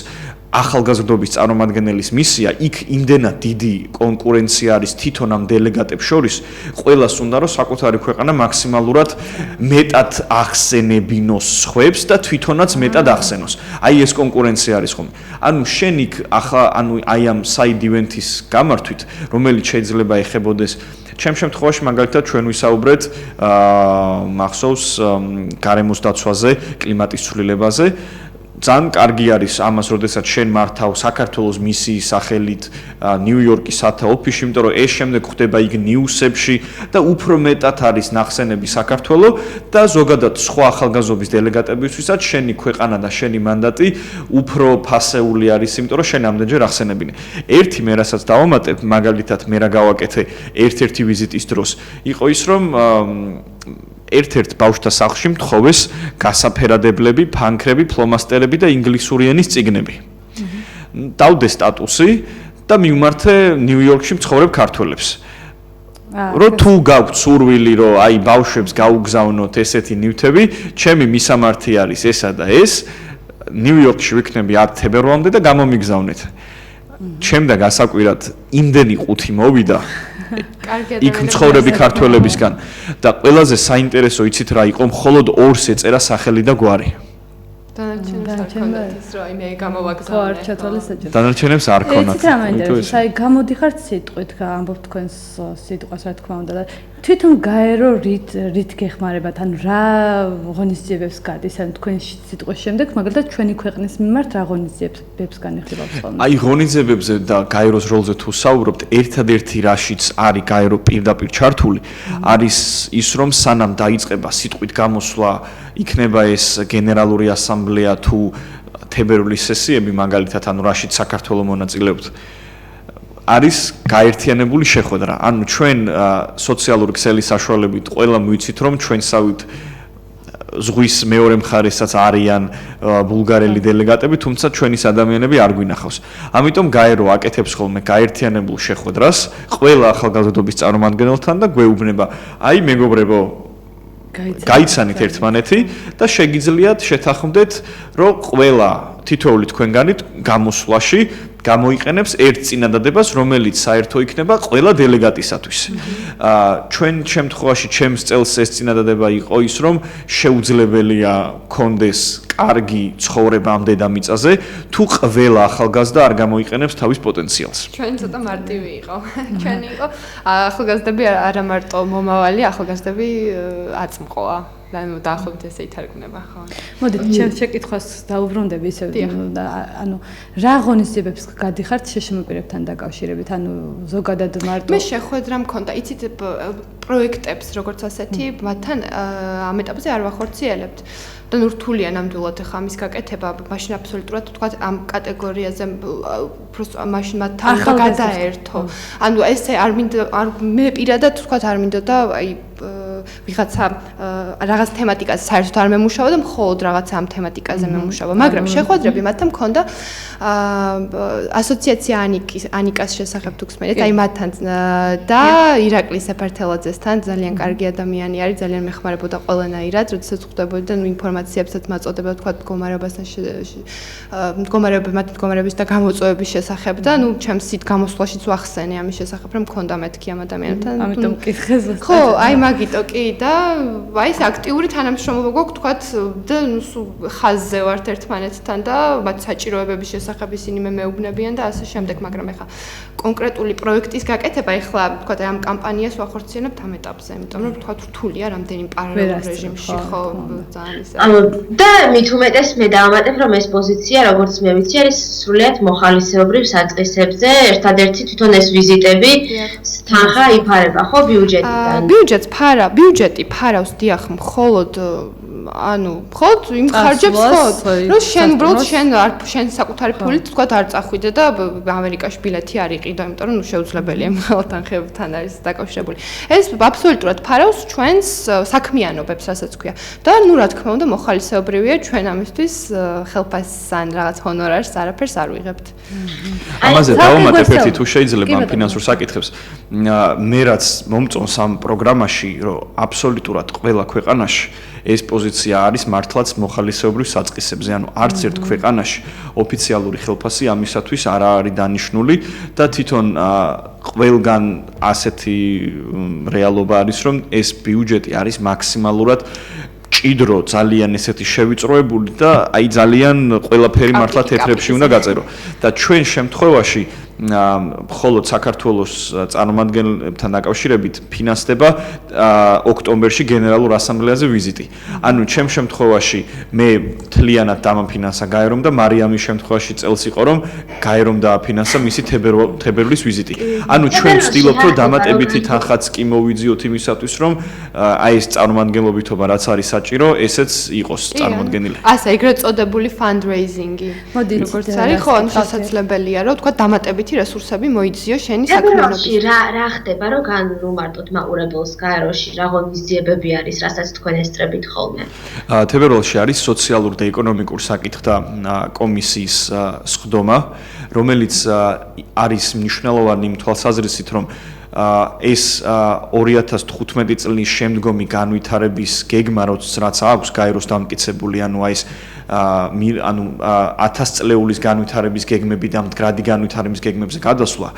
ახალგაზრდობის წარმომადგენელის მისია, იქ იმდენად დიდი კონკურენცია არის თვითონ ამ დელეგატებს შორის, ყველას უნდა რომ საკუთარი ქვეყანა მაქსიმალურად მეტად ახსენებინოს სხვებს და თვითონაც მეტად ახსენოს. აი ეს კონკურენცია არის ხოლმე. ანუ შენ იქ ანუ აი ამ side event-ის გამართვით, რომელიც შეიძლება ეხებოდეს ჩემ შემთხვევაში მაგალითად ჩვენ ვისაუბრეთ მახსოვს გარემოს დაცვაზე, კლიმატის ცვლილებაზე. ძალიან კარგი არის ამას, როდესაც შენ მართავ საქართველოს მისიის სახელით ნიუ-იორკის სათა ოფისში, იმიტომ რომ ეს შემდეგ ხდება იქ ნიუსებში და უფრო მეტად არის ნახსენები საქართველო და ზოგადად სხვა ახალგაზრდობის დელეგატებისთვისაც შენი ქვეყანა და შენი მანდატი უფრო ფასეული არის, იმიტომ რომ შენ ამდენჯერ ახსენებინე. ერთი მე რასაც დავამატებ, მაგალითად მე რა გავაკეთე ერთ-ერთი ვიზიტის დროს, იყო ის რომ ერთ-ერთ ბავშვთა სახლში მთხოვეს გასაფერადებლები, ფანქრები, ფლომასტერები და ინგლისური ენის წიგნები. დავდე სტატუსი და მივმართე ნიუ-იორკში მცხოვრებ ქართველებს. რო თუ გაქვთ სურვილი, რომ აი ბავშვებს გაუგზავნოთ ესეთი ნივთები, ჩემი მისამართი არის ესა და ეს, ნიუ-იორკში ვიქნები 10 თებერვალამდე და გამომიგზავნეთ. ჩემდა გასაკვირად იმდენი ყუთი მოვიდა იქ მცხოვრები ქართველებისგან და ყველაზე საინტერესო იცით რა იყო, მხოლოდ ორს ეწერა სახელი და გვარი. დანარჩენებს რა იმე გამოვაგზავნე. დანარჩენებს არ ქონათ. ეს რა მაინტერესებს, აი გამოდიხართ სიტყვით, ამბობ თქვენს სიტყვას რა თქმა უნდა და თვითონ გაერო რით გეხმარებათ, ანუ რა ღონისძიებებს გადის, ანუ თქვენ სიტყვის შემდეგ, მაგალითად ჩვენი ქვეყნის მიმართ რა ღონისძიებებს განიხილავს ხოლმე. აი ღონისძიებებზე და გაეროს როლზე თუ საუბრობთ, ერთადერთი რაშიც არის გაერო პირდაპირ ჩართული, არის ის რომ სანამ დაიწყება სიტყვით გამოსვლა, იქნება ეს გენერალური ასამბლეა თუ თებერვლის სესიები, მაგალითად, ანუ რაშიც საქართველოს მონაწილეობთ. არის გაერთიანებული შეხვედრა. ანუ ჩვენ სოციალური ქსელის საშუალებით ყველა მივიცით, რომ ჩვენსავით ზღვის მეორე მხარესაც არიან ბულგარელი დელეგატები, თუმცა ჩვენის ადამიანები არ გვინახავს. ამიტომ გაერო აკეთებს ხოლმე გაერთიანებულ შეხვედრას ყველა ახალგაზრდობის წარმომადგენელთან და გვეუბნება, აი მეგობრებო, გაიცანით ერთმანეთი და შეგიძლიათ შეთანხმდეთ, რომ ყველა თითოეული თქვენგანით გამოსვლაში გამოიყენებს ერთ წინადადებას, რომელიც საერთო იქნება ყველა დელეგატისათვის. ჩვენ შემთხვევაში ჩემს წელს ეს წინადადება იყო ის, რომ შეუძლებელია კონდეს კარგი ცხოვრება ამ დედამიწაზე, თუ ყველა ახალგაზრდა არ გამოიყენებს თავის პოტენციალს. ჩვენ ცოტა მარტივი იყო. ჩვენი იყო ახალგაზრდები არა მარტო მომავალი, ახალგაზრდები აწმყოა. ანუ დაახლოებით ესე ითარგმნება, ხო? მოდით, ჩემს შეკითხვას დაუბრუნდები ისევ და ანუ რა ღონისძიებებს გადიხართ შეშმოპირებთან დაკავშირებით, ანუ ზოგადად მარტო მე შეხვედრა მქონდა, იცით პროექტებს როგორც ასეთი, მათთან ამ ეტაპზე არ ვახორციელებთ. და ნუ რთულია ნამდვილად ხა ამის გაკეთება, მაშინ აბსოლუტურად თქვა ამ კატეგორიაზე просто მაშინ მათთან გადაერთო. ანუ ესე არ მინდა მე პირადად თქვა არ მინდა და აი ვიღაცა რაღაც თემატიკაზე საერთოდ არ მემუშავა და მხოლოდ რაღაცა ამ თემატიკაზე მემუშავა, მაგრამ შეხვედრები მათთან მქონდა ასოციაცია ანიკას შესახებ თუ გსმენთ, აი მათთან და ირაკლი სეფართელაძესთან ძალიან კარგი ადამიანი არის, ძალიან მეხმარებოდა ყველანაირად, როდესაც ხვდებოდი და ნუ ინფორმაციებსაც მაწოდება თქვა მდგომარეობასთან მდგომარეობის და გამოწვევების შესახებ და ნუ ჩემს სიტ გამოსვლაშიც ვახსენე ამის შესახებ, რომ მქონდა მეთქი ამ ადამიანთან. ამიტომ მკითხეს ხო, აი მაგიტო კი და აი ეს აქტიური თანამშრომლობა გვაქვს თქვა და ნუ ხაზზე ვართ ერთმანეთთან და მათ საჭიროებების შესახებ ისინი მეუბნებიან და ასე შემდეგ, მაგრამ ეხლა კონკრეტული პროექტის გაკეთება ეხლა თქვა ამ კამპანიას ვახორციელებთ ამ ეტაპზე, იმიტომ რომ თქვა რთულია რამდენი პარალელურ რეჟიმში ხო ძალიან ისე. და მით უმეტეს მე დავამატებ რომ ეს პოზიცია, როგორც მე ვიცი, არის სრულიად მოხალისეობრივ საწყისებზე, ერთადერთი თვითონ ეს ვიზიტები თანხა იფარება ხო ბიუჯეტიდან. ბიუჯეტი ფარავს დიახ მხოლოდ ანუ მხოლოდ იმ ხარჯებს ხო რომ შენ უბრალოდ შენ საკუთარი ფულით თქვა არ წახვიდე და ამერიკაში ბილეთი არ იყიდო, იმიტომ რომ შეუძლებელია მხოლოდ თანხებთან არის დაკავშირებული. ეს აბსოლუტურად ფარავს ჩვენს საქმიანობებს, რასაც ქვია. და ნუ რა თქმა უნდა მოხალისეობრივია, ჩვენ ამისთვის ხელფასს ან რაღაც ჰონორარს არაფერს არ ვიღებთ. ამაზე დავამატებ ერთი თუ შეიძლება ამ ფინანსურ საკითხებს. მე რაც მომწონს ამ პროგრამაში, რომ აბსოლუტურად ყველა ქვეყანაში ეს პოზიცია არის მართლაც მოხალისეობრივ საწყისებზე, ანუ არც ერთ ქვეყანაში ოფიციალური ხელფასი ამისათვის არ არის დანიშნული და თვითონ ყველგან ასეთი რეალობა არის, რომ ეს ბიუჯეტი არის მაქსიმალურად ჭიდრო, ძალიან ესეთი შევიწროებული და აი ძალიან ყველაფერი მართლა თეთრებში უნდა გაწერო. და ჩვენ შემთხვევაში მხოლოდ საქართველოს წარმომადგენლებთან დაკავშირებით ფინანსდება ოქტომბერში გენერალურ ასამბლეაზე ვიზიტი. ანუ ჩემ შემთხვევაში მე თლიანად დამაფინანსა გაერომ და მარიამის შემთხვევაში წელს იყო რომ გაერომ დააფინანსა მისი თებერვლის ვიზიტი. ანუ ჩვენ ვცდილობთ რომ დამატებითი თანხაც კი მოვიძიოთ იმისათვის რომ აი ეს წარმომადგენლობითობა რაც არის საჭირო, ესეც იყოს წარმოდგენილი. ასე ეგრეთ წოდებული fundraising-ი. როგორც არის, ხო, ანუ შესაძლებელია რომ თქვა დამატებითი რესურსები მოიძიო შენი საქმიანობაში. რა ხდება რომ განვუმარტოთ მაყურებელს გაეროში რა ღონისძიებები არის, რასაც თქვენ ესწრებით ხოლმე? თებერვალში არის სოციალურ და ეკონომიკურ საკითხთა კომისიის სხდომა, რომელიც არის მნიშვნელოვანი იმ თვალსაზრისით, რომ ეს 2015 წლის შემდგომი განვითარების გეგმა, რაც აქვს გაეროს დამტკიცებული, ანუ აი ეს ანუ 1000 წლეულის განვითარების გეგმები და მდგრადი განვითარების გეგმებზე გადასვლა,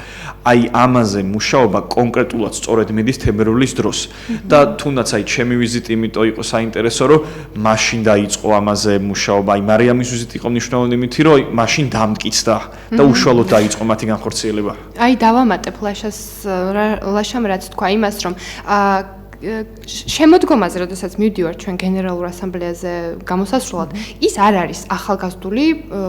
აი ამაზე მუშაობა კონკრეტულად სწორედ მიდის თებერვლის დროს. და თუნდაც აი ჩემი ვიზიტი იმიტომ იყო საინტერესო, რომ მაშინ დაიწყო ამაზე მუშაობა, აი მარიამის ვიზიტი იყო მნიშვნელოვანი იმით, რომ მაშინ დამტკიცდა და უშუალოდ დაიწყო მათი განხორციელება. აი დავამატებ ლაშამ რაც თქვა იმას, რომ შემოდგომაზე, როდესაც მივდივარ ჩვენ გენერალურ ასამბლეაზე გამოსასვლელად, ის არ არის ახალგაზრდული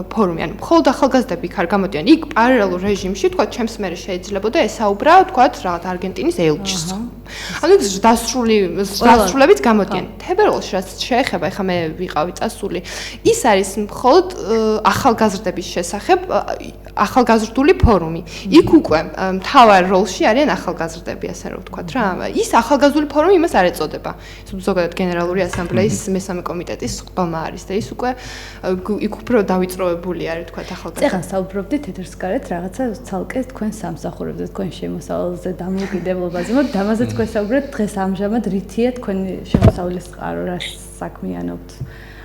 ფორუმი, ანუ მხოლოდ ახალგაზრდები იქ არ გამოდიან. იქ პარალელურ რეჟიმში, თქვა, ჩემს მერე შეიძლებოდა ესაუბრა, თქვა, რაღაც არგენტინის ელჩს. ანუ დასრულებით გამოდიან. თებერვალში რაც შეეხება, ეხლა მე ვიყავი წასული, ის არის მხოლოდ ახალგაზრდების შესახებ ახალგაზრდული ფორუმი. იქ უკვე მთავარ როლში არიან ახალგაზრდები, ასე რომ ვთქვათ რა. ის ახალგაზრდული ფორუმი იმას არ ეწოდება. ზოგადად გენერალური ასამბლეის მესამე კომიტეტის სხდომა არის და ის უკვე იქ უფრო დავიწროებული არის, ვთქვათ, ახალგაზრდები. წეგან საუბრობდით ეთერსკარეთ რაღაცა ცალკე თქვენ სამსახურებზე, თქვენ შემოსავალზე, დამოუკიდებლობაზე, მაგრამ ამაზეც თქვენ საუბრობთ დღეს ამჟამად რითია თქვენი შემოსავლის წყარო, რა საქმიანობთ?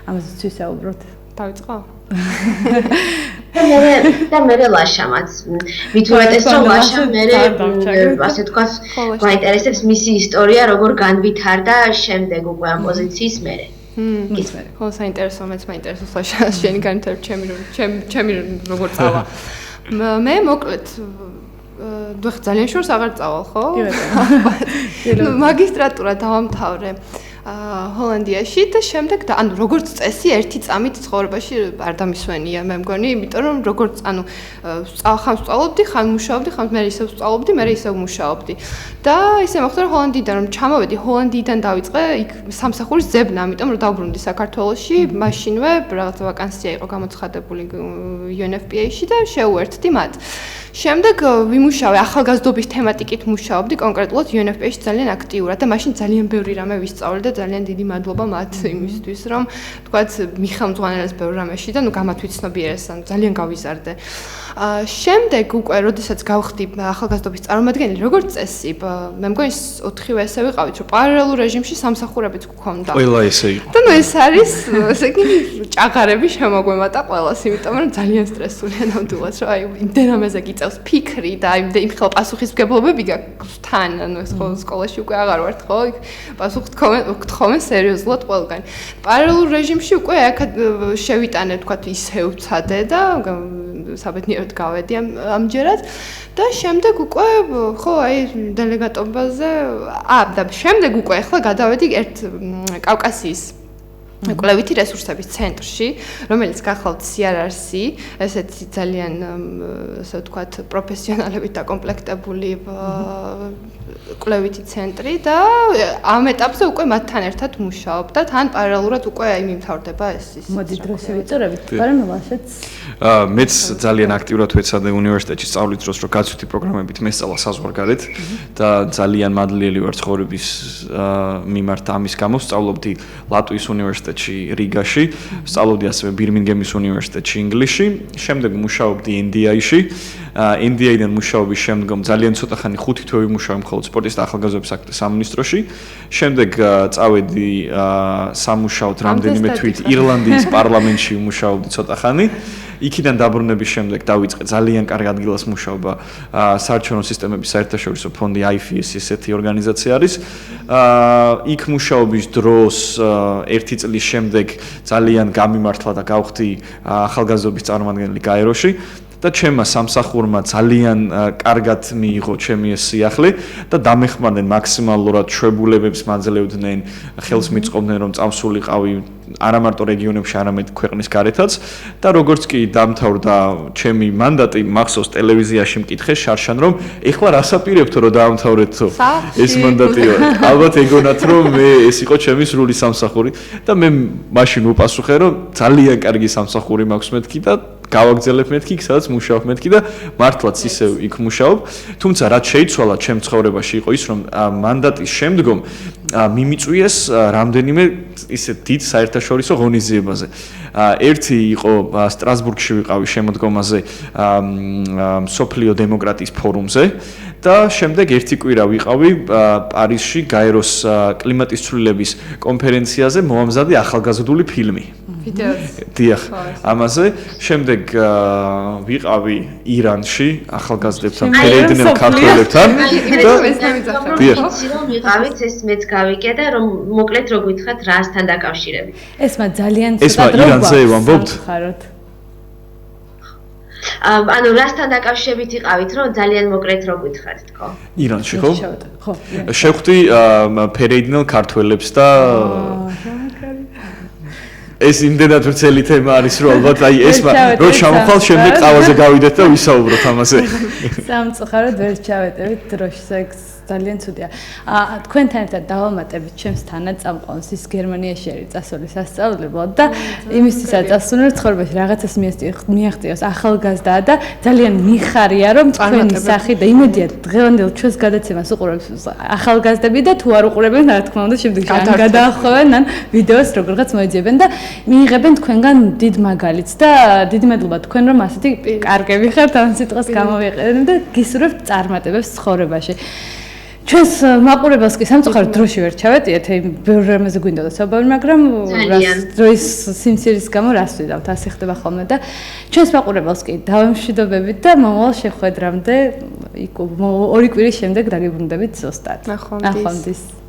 ამაზეც ვისაუბროთ. დავიწყო? და მე ლაშამაც მით უმეტეს რომ ლაშამ მე ასე თქვა გვაინტერესებს მისი ისტორია როგორ განვითარდა შემდეგ უკვე ამ პოზიციის მერე. გისმენთ. ხო, საინტერესო, მეც მაინტერესებს ლაშა შენი განვითარება, ჩემი როგორ წავა. მე მოკლედ დუხ ძალიან შორს აღარ წავალ, ხო? მაგისტრატურა დავამთავრე ჰოლანდიაში და შემდეგ და ანუ როგორც წესი ერთი წამით ცხოვრებაში არ დამისვენია მე მგონი, იმიტომ რომ როგორც ანუ ხან ვსწავლობდი, ხან მუშაობდი, ხან მე ისევ ვსწავლობდი, მე ისევ მუშაობდი. და ისე მოხდა რომ ჰოლანდიიდან რომ ჩამოვედი, ჰოლანდიიდან დავიწყე იქ სამსახურის ძებნა, ამიტომ რომ დავბრუნდი საქართველოში, მაშინვე რაღაც ვაკანსია იყო გამოცხადებული UNFPA-ში და შეუერთდი მათ. შემდეგ ვიმუშავე ახალგაზრდობის თემატიკით მუშაობდი კონკრეტულად UNFPA-ში ძალიან აქტიურად და მაშინ ძალიან ბევრი რამე ვისწავლე და ძალიან დიდი მადლობა მათ იმისთვის რომ თქვათ მიხელმძღვანელეს ბევრ რამეში და ნუ გამათვიცნობიერეს ან ძალიან გავიზარდე. შემდეგ უკვე როდესაც გავხდი ახალგაზრდობის წარმომადგენელი როგორც წესი მე მგონი 4-ვე ესე ვიყავით რომ პარალელურ რეჟიმში სამსახურებიც გქონდა. ყველა ესე იყო. და ნუ ეს არის ესე იგი ჭაღარები შემოგვემატა ყველას იმიტომ რომ ძალიან სტრესულია ნამდვილად რომ აი იმდენ ამაზე გიწევს ფიქრი და აი იმ ხელ პასუხისმგებლობები გაქვს თან ანუ ეს ხო სკოლაში უკვე აღარ ვართ ხო იქ პასუხ გთხოვენ სერიოზულად ყველგან. პარალელურ რეჟიმში უკვე აქ შევიტანე თქვათ ისევ ვცადე და საბედნიეროდ გავედი ამჯერად და შემდეგ უკვე ხო აი დელეგატობაზე და შემდეგ უკვე ახლა გადავედი ერთ კავკასიის კვლევითი რესურსების ცენტრში, რომელიც გახლავთ CRRC, ესეთი ძალიან ასე ვთქვათ, პროფესიონალებით დაკომპლექტებული კვლევითი ცენტრი და ამ ეტაპზე უკვე მათთან ერთად მუშაობ და თან პარალელურად უკვე აი მიმთავრდება ეს ის. მოდი დროში ვიწურებით, მაგრამ ლაშეც მეც ძალიან აქტიურად ვეცადე უნივერსიტეტში სწავლის დროს, რომ გაცვითი პროგრამებით მესწავლა საზღვარგარეთ და ძალიან მადლიელი ვარ ცხოვრების მიმართ ამის გამო. სწავლობდი ლატვიის უნივერსიტეტში რიგაში, სწავლობდი ასევე ბირმინგემის უნივერსიტეტში ინგლისში, შემდეგ მუშაობდი NDI-ში. NDI-დან მუშაობის შემდგომ ძალიან ცოტა ხანი 5 თვე ვიმუშავე მხოლოდ სპორტის და ახალგაზრდობის საქმეთა სამინისტროში. შემდეგ წავედი სამუშაოდ რამდენიმე თვით ირლანდიის პარლამენტში ვიმუშაობდი ცოტა ხანი. იქიდან დაბრუნების შემდეგ დავიწყე ძალიან კარგ ადგილას მუშაობა საარჩევნო სისტემების საერთაშორისო ფონდი IFES ესეთი ორგანიზაცია არის. იქ მუშაობის დროს ერთი წლის შემდეგ ძალიან გამიმართლა და გავხდი ახალგაზრდობის წარმომადგენელი გაეროში და ჩემმა სამსახურმა ძალიან კარგად მიიღო ჩემი ეს სიახლე და დამეხმარნენ მაქსიმალურად ჩვეულებებს მაძლევდნენ, ხელს მიწყობდნენ რომ წამსულიყავი არა მარტო რეგიონებში, არამედ ქვეყნის გარეთაც და როგორც კი დამთავრდა ჩემი მანდატი, მახსოვს ტელევიზიაში მკითხეს შარშან რომ ეხლა რასაპირებთო რომ დაამთავრეთო ეს მანდატი. ალბათ ეგონათ რომ მე ეს იყო ჩემი სრული სამსახური და მე მაშინ უპასუხე რომ ძალიან კარგი სამსახური მაქვს მეთქი და გავაგზავნებ მეთქი, სადაც მუშაობ მეთქი და მართლაც ისევ იქ მუშაობ. თუმცა რაც შეიცვალა ჩემ ცხოვრებაში იყო ის რომ მანდატის შემდგომ მიმიწვიეს რამდენიმე ისე დიდ საერთაშორისო ღონისძიებაზე. ერთი იყო სტრასბურგში ვიყავი შემოდგომაზე მსოფლიო დემოკრატიის ფორუმზე და შემდეგ ერთი კვირა ვიყავი პარიზში გაეროს კლიმატის ცვლილების კონფერენციაზე მოამზადი ახალგაზრდული ფილმი. დიახ, ამაზე შემდეგ ვიყავი ირანში ახალგაზრდებთან, ფერედინელ ქართველებთან და ვიცი რომ ვიყავით ეს მეც გავიგე და რომ მოკლედ რო გითხრათ რასთან დაკავშირებით. ესმა ძალიან ცოტა დრო ირანზე ვამბობთ. ანუ რასთან დაკავშირებით იყავით რომ ძალიან მოკლედ რო გითხრათ თქო. ირანში ხო? ხო. შევხვდი ფერედინელ ქართველებს და ეს იმდენად ვრცელი თემა არის რომ ალბათ აი ეს რო ჩამოხვალ შემდეგ ყავაზე გავიდეთ და ვისაუბროთ ამაზე. სამწუხაროდ ვერ ჩავეტევით დროშს ეგ ძალიან ცუდია. თქვენთან ერთად დავამატებით ჩემს თანაწამყვანს ის გერმანიაში არის წასული სასწავლებლად და იმისთვისაც წასული რომ ცხოვრებაში რაღაცას მიაღწიოს ახალგაზრდაა და ძალიან მიხარია რომ თქვენი სახი და იმედია დღევანდელ ჩვენს გადაცემას უყურებს ახალგაზრდები და თუ არ უყურებენ რა თქმა უნდა შემდეგში ან გადაახვევენ ან ვიდეოს როგორღაც მოეძიებენ და მიიღებენ თქვენგან დიდ მაგალითს და დიდი მადლობა თქვენ რომ ასეთი კარგები ხართ ამ სიტყვას გამოვიყენებ და გისურვებთ წარმატებებს ცხოვრებაში. ჩვენს მაყურებელს კი სამწუხაროდ დროში ვერ ჩავეტიეთ, ბევრ რამეზე გვინდოდა საუბარი, მაგრამ დროის სიმცირის გამო რას ვიდავთ, ასე ხდება ხოლმე და ჩვენს მაყურებელს კი დავემშვიდობებით და მომავალ შეხვედრამდე 2 კვირის შემდეგ დაგიბრუნდებით ზუსტად. ნახვამდის.